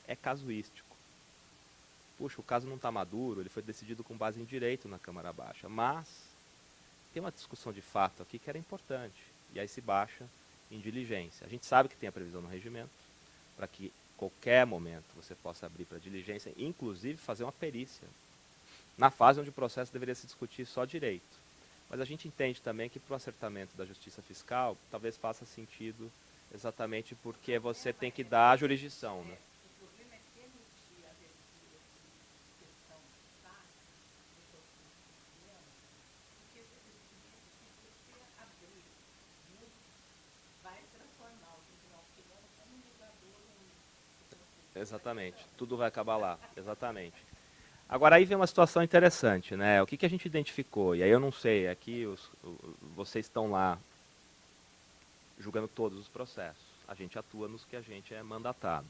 é casuístico. Puxa, o caso não está maduro, ele foi decidido com base em direito na Câmara Baixa, mas tem uma discussão de fato aqui que era importante, e aí se baixa em diligência. A gente sabe que tem a previsão no regimento, para que qualquer momento você possa abrir para diligência, inclusive fazer uma perícia, na fase onde o processo deveria se discutir só direito. Mas a gente entende também que para o acertamento da justiça fiscal, talvez faça sentido exatamente porque você tem que dar a jurisdição, né? Exatamente, tudo vai acabar lá, exatamente. Agora aí vem uma situação interessante, né? O que a gente identificou? E aí eu não sei, aqui vocês estão lá julgando todos os processos. A gente atua nos que a gente é mandatado.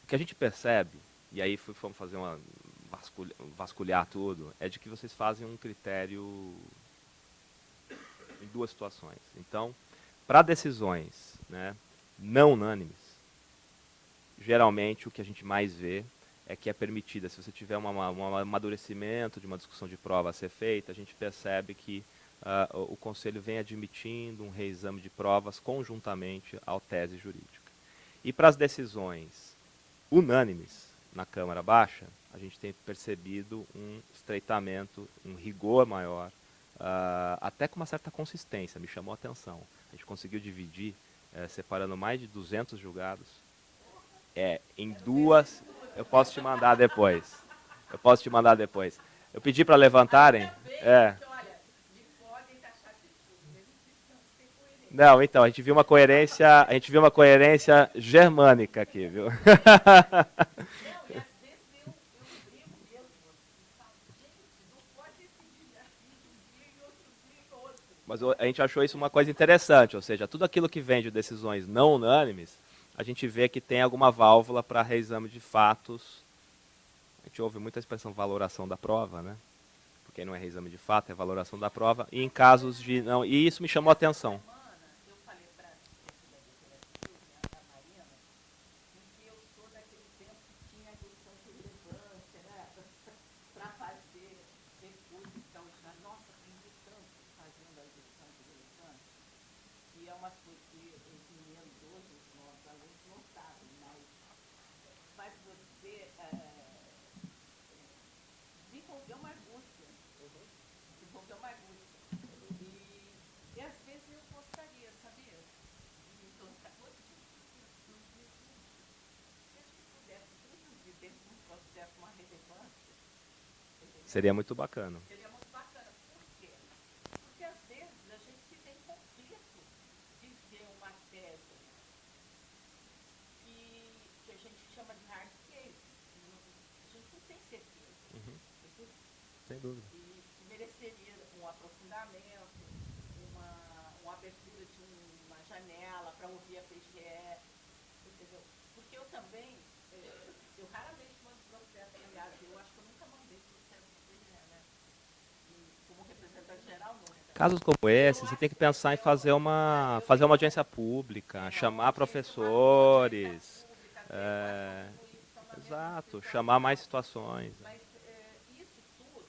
O que a gente percebe, e aí fomos fazer uma vasculhar tudo, é de que vocês fazem um critério em duas situações. Então, para decisões, né, não unânimes, geralmente o que a gente mais vê é que é permitida. Se você tiver um amadurecimento de uma discussão de prova a ser feita, a gente percebe que o Conselho vem admitindo um reexame de provas conjuntamente à tese jurídica. E para as decisões unânimes na Câmara Baixa, a gente tem percebido um estreitamento, um rigor maior, até com uma certa consistência, me chamou a atenção. A gente conseguiu dividir, separando mais de 200 julgados, em duas. Eu posso te mandar depois. Eu pedi para levantarem. Não, então, a gente viu uma coerência germânica aqui, viu? Mas a gente achou isso uma coisa interessante, ou seja, tudo aquilo que vem de decisões não unânimes, a gente vê que tem alguma válvula para reexame de fatos. A gente ouve muita expressão valoração da prova, né? Porque não é reexame de fato, é valoração da prova. E em casos de não, e isso me chamou a atenção. Seria muito bacana. Sem dúvida. E mereceria um aprofundamento, uma abertura de uma janela para ouvir a PGE, entendeu? Porque eu também, eu raramente mando processo, aliás, eu acho que eu nunca mandei processo para a PGE, né? E como representante geral, não. Casos como esse, você tem que pensar em fazer uma audiência pública, chamar professores, exato, chamar mais situações. Mas isso tudo,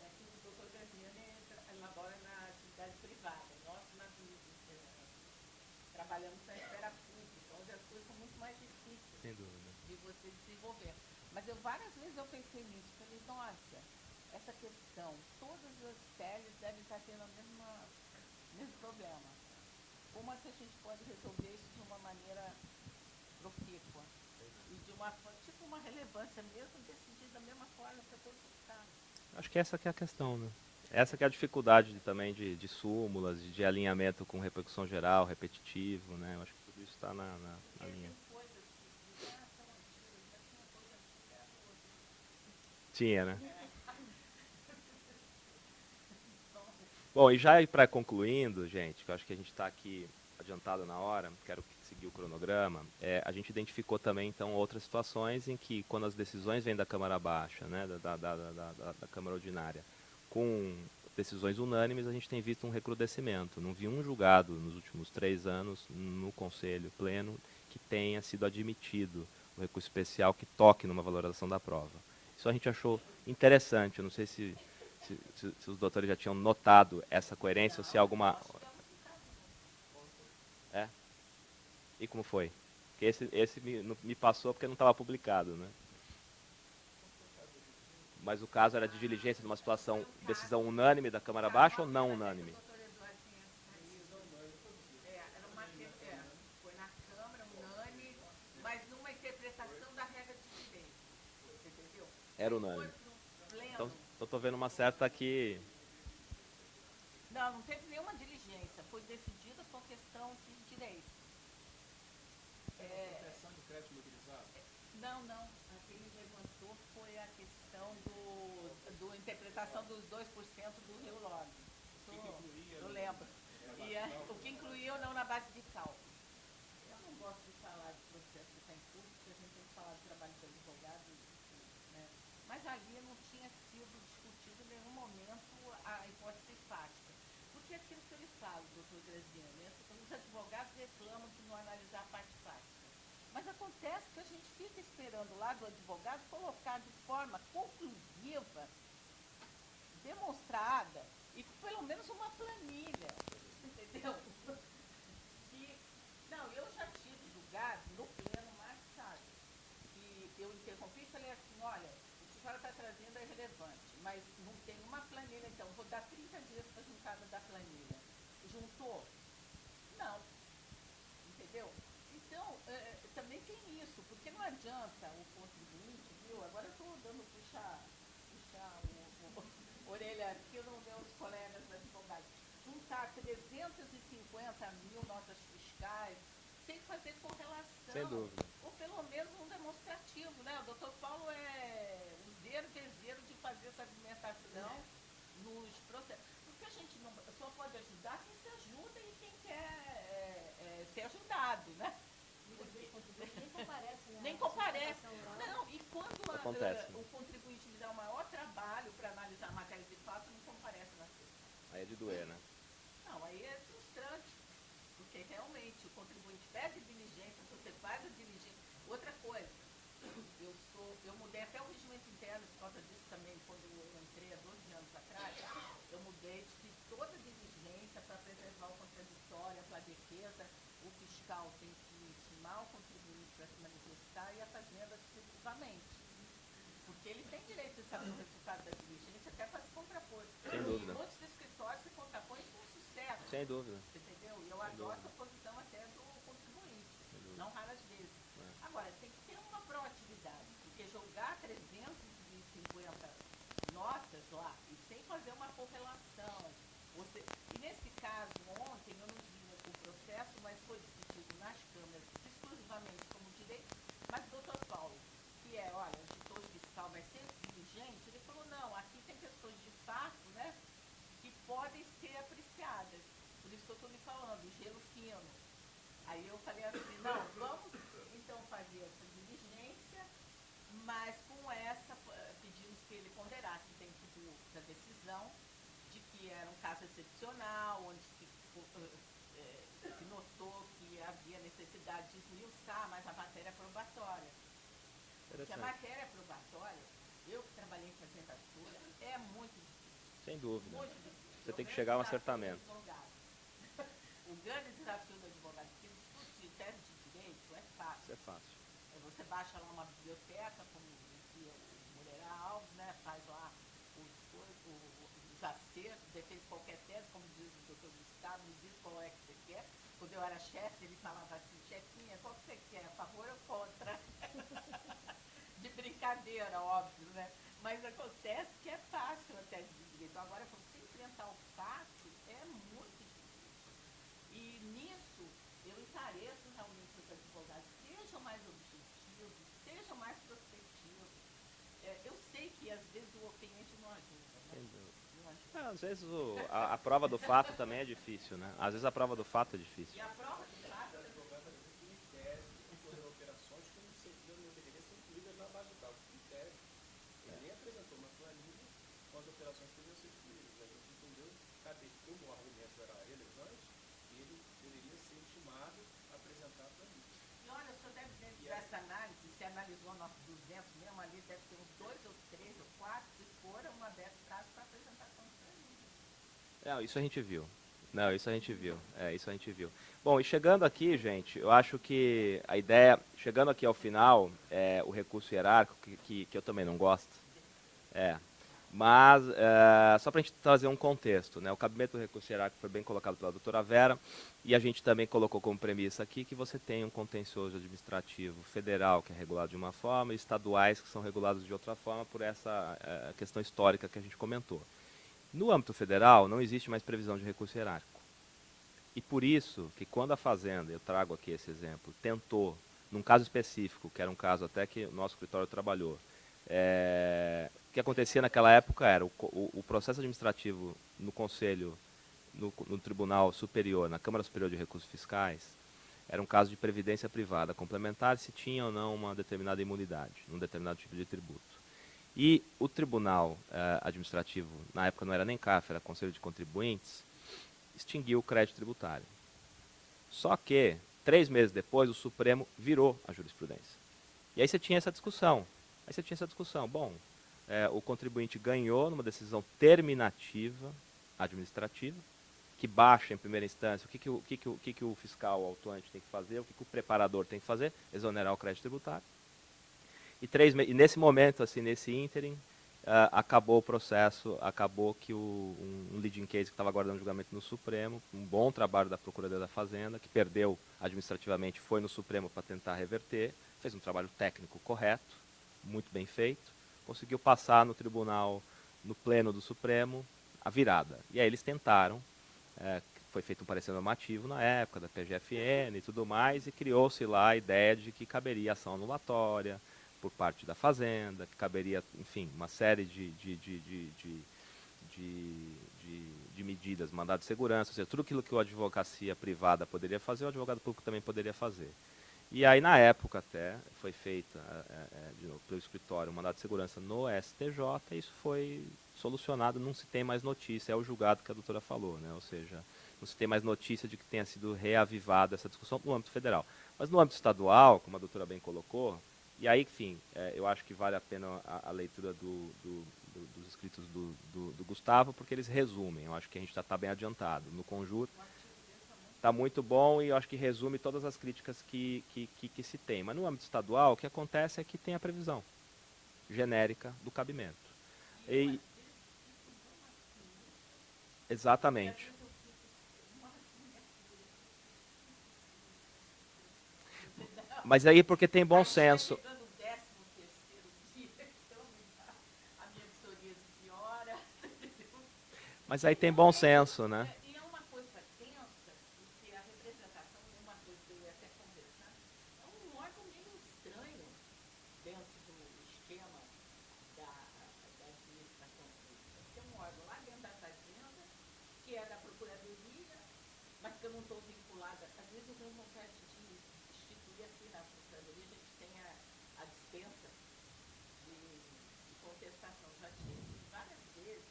aqui o doutor Graziani elabora na atividade privada. Nós, na vida, trabalhamos na esfera pública, onde as coisas são muito mais difíceis. Sem dúvida. De você desenvolver. Mas várias vezes eu pensei nisso, falei, nossa, essa questão, todas as teses devem estar tendo o mesmo problema. Como é que a gente pode resolver isso de uma maneira profícua? E de uma relevância mesmo, decidir da mesma forma para todos os casos. Acho que essa que é a questão, né? Essa que é a dificuldade também de súmulas, de alinhamento com repercussão geral, repetitivo, né? Eu acho que tudo isso está na linha. Tinha, né? Bom, e já para concluindo, gente, que eu acho que a gente está aqui adiantado na hora, quero seguir o cronograma, a gente identificou também, então, outras situações em que, quando as decisões vêm da Câmara Baixa, né, da Câmara Ordinária, com decisões unânimes, a gente tem visto um recrudescimento. Não vi um julgado nos últimos 3 anos no Conselho Pleno que tenha sido admitido o recurso especial que toque numa valoração da prova. Isso a gente achou interessante. Eu não sei se os doutores já tinham notado essa coerência ou se alguma... É? E como foi? Porque esse me passou porque não estava publicado, né? Mas o caso era de diligência de uma situação, decisão unânime da Câmara Baixa ou não unânime? Foi na Câmara, unânime, mas numa interpretação da regra de direito. Entendeu? Era unânime. Então, eu estou vendo uma certa aqui... Não, não teve nenhuma diligência. Foi decidida por questão de direito. Proteção de crédito mobilizado? Não. A que ele levantou foi a questão do interpretação dos 2% do Rio Log. Eu lembro. O que incluía ou não na base de cálculo. Eu não gosto de falar de processo que está em curso, porque a gente tem que falar do trabalho do advogado, né? Mas ali não tinha sido discutido em nenhum momento a hipótese fática. Porque é aquilo que eu lhe falo, doutor Graziano, né? Os advogados reclamam de não analisar a parte fática. Mas acontece que a gente fica esperando lá do advogado colocar de forma conclusiva, demonstrada, e pelo menos uma planilha, entendeu? Não, eu já tive julgado no pleno, mas sabe, e eu interrompi e falei assim, olha, o que a senhora está trazendo é relevante, mas não tem uma planilha, então vou dar 30 dias para a juntada da planilha. Juntou? Não. Entendeu? Então, também tem isso, porque não adianta o contribuinte, viu? Agora eu estou dando puxar orelha aqui, eu não dei os colegas advogados. Juntar 350 mil notas fiscais, sem fazer correlação. Sem dúvida. Ou pelo menos um demonstrativo, né? O doutor Paulo é useiro, desejo de fazer essa argumentação nos processos. Porque a gente não só pode ajudar quem se ajuda e quem quer ser ajudado, né? Nem comparece, né? Nem comparece. Não, e quando Acontece, né? o contribuinte me dá o maior trabalho para analisar a matéria de fato, não comparece na sessão. Aí é de doer, né? Não, aí é frustrante, porque realmente o contribuinte pede diligência, você faz a diligência. Outra coisa, eu mudei até o regimento interno por causa disso também, quando eu entrei há 12 anos atrás, eu mudei, fiz toda a diligência para preservar o contraditório, a defesa, o fiscal tem que intimar o contribuinte para se manifestar e a fazenda sucessivamente. Porque ele tem direito de saber o resultado da diligência até para se contrapor. Sem dúvida. Muitos escritórios se contrapõem com sucesso. Sem dúvida. Entendeu? E eu adoto a posição até do contribuinte, não raras vezes. Agora, tem que ter uma proatividade, porque jogar 350 notas lá e sem fazer uma correlação. E nesse caso, ontem, eu não vi o processo, mas foi discutido nas câmeras exclusivamente como direito, mas o doutor Paulo, que olha, o editor fiscal vai ser diligente, ele falou, não, aqui tem questões de fato, né, que podem ser apreciadas. Por isso que eu estou lhe falando, gelo fino. Aí eu falei assim, não, vamos então fazer essa diligência, mas com essa, pedimos que ele ponderasse dentro da decisão de que era um caso excepcional, onde se notou que havia necessidade de esmiuçar mais a matéria probatória. Porque a matéria probatória, eu que trabalhei em fazenda, é muito difícil. Sem dúvida. Muito difícil. Você tem que chegar a um acertamento. O grande desafio do advogado, que discute tese de direito, é fácil. Isso é fácil. Você baixa lá uma biblioteca, como dizia o Moreira Alves, né? Faz lá os acertos, defende qualquer tese, como diz o doutor Gustavo, me diz qual é que você quer. Quando eu era chefe, ele falava assim, chefinha, qual que você quer, a favor ou contra? De brincadeira, óbvio, né? Mas acontece que é fácil a tese de direito. Agora, você enfrentar o fato é muito difícil. E nisso, eu encareço realmente os advogados, sejam mais objetivos, sejam mais prospectivos. Eu sei que, às vezes, o cliente não ajuda, né? Não ajuda. Às vezes a prova do fato também é difícil, né? Às vezes a prova do fato é difícil. E a prova de fato... O advogado em tese concorreu a operações que não deveriam ser incluídas na base de cálculo. Em tese, ele nem apresentou uma planilha com as operações que deveriam ser incluídas. Aí eu fico para essa análise, você analisou nossos 200 mesmo, ali deve ter uns 2 ou 3 ou 4 que foram uma 10 prazo para apresentação de planilha. Não, isso a gente viu. Não, isso a gente viu. Isso a gente viu. Bom, e chegando aqui, gente, eu acho que a ideia, chegando aqui ao final, o recurso hierárquico, que eu também não gosto, mas só para a gente trazer um contexto, né? O cabimento do recurso hierárquico foi bem colocado pela doutora Vera, e a gente também colocou como premissa aqui que você tem um contencioso administrativo federal, que é regulado de uma forma, e estaduais, que são regulados de outra forma, por essa questão histórica que a gente comentou. No âmbito federal, não existe mais previsão de recurso hierárquico. E por isso que quando a Fazenda, eu trago aqui esse exemplo, tentou, num caso específico, que era um caso até que o nosso escritório trabalhou, o que acontecia naquela época era o processo administrativo no Conselho, no Tribunal Superior, na Câmara Superior de Recursos Fiscais, era um caso de previdência privada complementar, se tinha ou não uma determinada imunidade, num determinado tipo de tributo. E o Tribunal Administrativo, na época não era nem CAF, era Conselho de Contribuintes, extinguiu o crédito tributário. Só que, 3 meses depois, o Supremo virou a jurisprudência. E aí você tinha essa discussão. Bom, o contribuinte ganhou numa decisão terminativa administrativa, que baixa em primeira instância o que o fiscal autuante tem que fazer, o que o preparador tem que fazer, exonerar o crédito tributário. E nesse momento, assim, nesse ínterim, acabou o processo, acabou que um leading case que estava aguardando julgamento no Supremo, um bom trabalho da Procuradoria da Fazenda, que perdeu administrativamente, foi no Supremo para tentar reverter, fez um trabalho técnico correto, muito bem feito, conseguiu passar no tribunal, no pleno do Supremo, a virada. E aí eles tentaram, foi feito um parecer normativo na época, da PGFN e tudo mais, e criou-se lá a ideia de que caberia ação anulatória por parte da Fazenda, que caberia, enfim, uma série de medidas, mandado de segurança, ou seja, tudo aquilo que a advocacia privada poderia fazer, o advogado público também poderia fazer. E aí, na época até, foi feita, de novo, pelo escritório, um mandado de segurança no STJ, e isso foi solucionado, não se tem mais notícia, é o julgado que a doutora falou, né? Ou seja, não se tem mais notícia de que tenha sido reavivada essa discussão no âmbito federal. Mas no âmbito estadual, como a doutora bem colocou, e aí, enfim, eu acho que vale a pena a leitura dos escritos do Gustavo, porque eles resumem, eu acho que a gente já está bem adiantado. No conjunto, está muito bom e eu acho que resume todas as críticas que se tem. Mas no âmbito estadual, o que acontece é que tem a previsão genérica do cabimento. Exatamente. Mas aí porque tem bom senso. Mas aí tem bom senso, né? E é uma coisa tensa, porque a representação é uma coisa que eu ia até conversar, é um órgão meio estranho dentro do esquema da administração pública. Tem um órgão lá dentro da Fazenda, que é da Procuradoria, mas que eu não estou vinculada. Às vezes eu tenho vontade de instituir aqui na Procuradoria, a gente tem a dispensa de contestação. Já tive várias vezes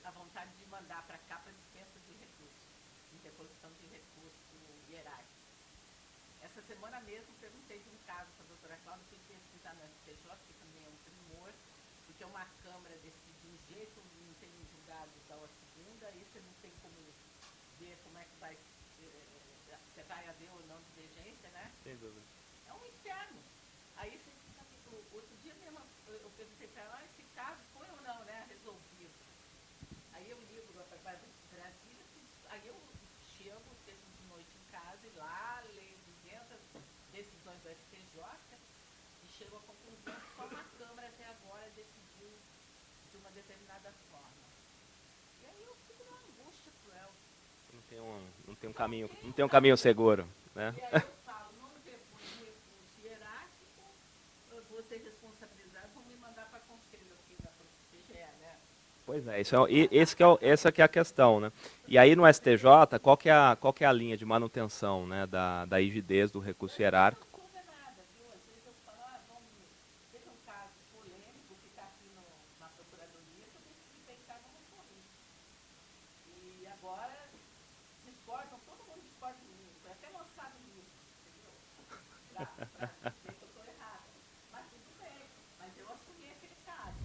a vontade de mandar para cá para dispensa de recursos, interposição de recurso hierárquico. Essa semana mesmo perguntei de um caso para a doutora Cláudia, fui pesquisar na STJ, que também é um primor, porque uma Câmara decide de um jeito, não tem julgado da segunda, aí você não tem como ver como é que vai, você vai haver ou não divergência, né? Sem dúvida. É um inferno. Aí você fica, outro dia mesmo eu perguntei para ela, esse caso foi ou não, né, resolvido? Aí eu ligo para Brasília, aí eu chego, sexta de noite em casa e lá leio 200 decisões do STJ e chego à conclusão que só uma Câmara até agora decidiu de uma determinada forma. E aí eu fico numa angústia cruel. Não tem um caminho seguro, né? E aí eu falo, não depõe recurso hierárquico, eu vou ser responsabilizado, vão me mandar para conselho aqui da CGE, né? Pois é, essa que é a questão, né? E aí no STJ, qual que é a linha de manutenção, né, da rigidez do recurso hierárquico? Não resolve nada, viu? Às vezes eu falo, teve um caso polêmico que está aqui na Procuradoria, que eu decidi pensar como correr. E agora, discordam, todo mundo discorda de mim. Foi até lançado nisso, entendeu? Pra dizer que eu estou errada. Mas tudo bem, mas eu assumi aquele caso,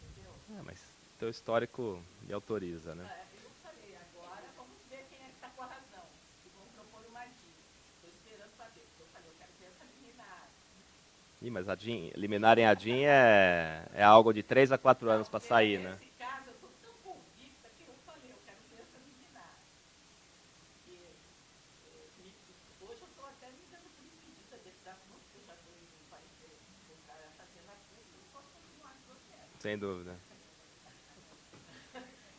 entendeu? Mas teu histórico me autoriza, né? Eu falei, agora vamos ver quem é que está com a razão. E vamos propor uma DIN. Estou esperando para ver, porque eu falei, eu quero ver essa liminar. Ih, mas eliminarem a DIN é algo de 3 a 4 anos para sair, né? Nesse caso, eu estou tão convicta que eu falei, eu quero ver essa liminar. E, hoje eu estou até me dando por impedida desse assunto, porque eu já estou indo fazendo a coisa, eu não posso continuar o processo. Sem dúvida.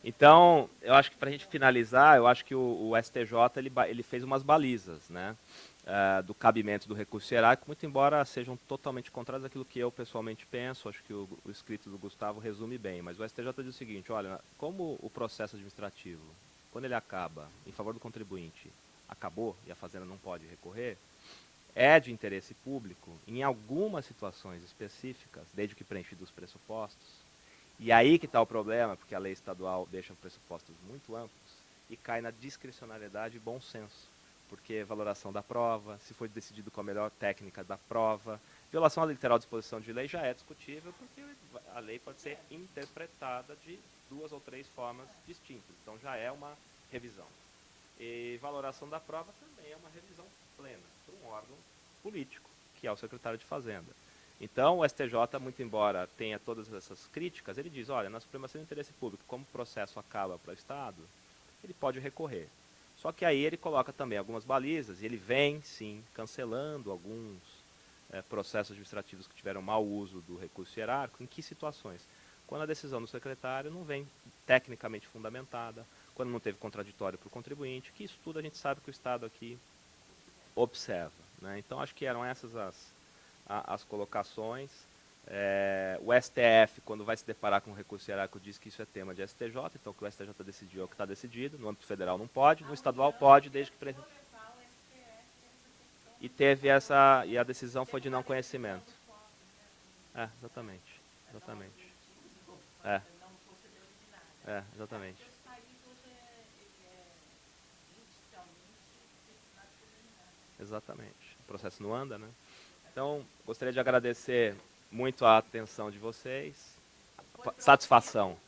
Então, eu acho que para a gente finalizar, eu acho que o STJ ele fez umas balizas, né, do cabimento do recurso hierárquico, muito embora sejam totalmente contrários àquilo que eu pessoalmente penso. Acho que o escrito do Gustavo resume bem, mas o STJ diz o seguinte: olha, como o processo administrativo, quando ele acaba em favor do contribuinte, acabou e a Fazenda não pode recorrer, é de interesse público, em algumas situações específicas, desde que preenchidos os pressupostos. E aí que está o problema, porque a lei estadual deixa pressupostos muito amplos e cai na discricionariedade e bom senso, porque valoração da prova, se foi decidido com a melhor técnica da prova, violação à literal disposição de lei já é discutível, porque a lei pode ser interpretada de 2 ou 3 formas distintas, então já é uma revisão. E valoração da prova também é uma revisão plena para um órgão político, que é o secretário de Fazenda. Então, o STJ, muito embora tenha todas essas críticas, ele diz, olha, na supremacia do interesse público, como o processo acaba para o Estado, ele pode recorrer. Só que aí ele coloca também algumas balizas, e ele vem, sim, cancelando alguns processos administrativos que tiveram mau uso do recurso hierárquico. Em que situações? Quando a decisão do secretário não vem tecnicamente fundamentada, quando não teve contraditório para o contribuinte, que isso tudo a gente sabe que o Estado aqui observa, né? Então, acho que eram essas as colocações. O STF, quando vai se deparar com o recurso hierárquico, diz que isso é tema de STJ, então o que o STJ decidiu é o que está decidido. No âmbito federal não pode, no estadual pode, desde que... E teve e a decisão foi de não conhecimento. Exatamente. Exatamente. Exatamente. Exatamente. O processo não anda, né? Então, gostaria de agradecer muito a atenção de vocês. Satisfação.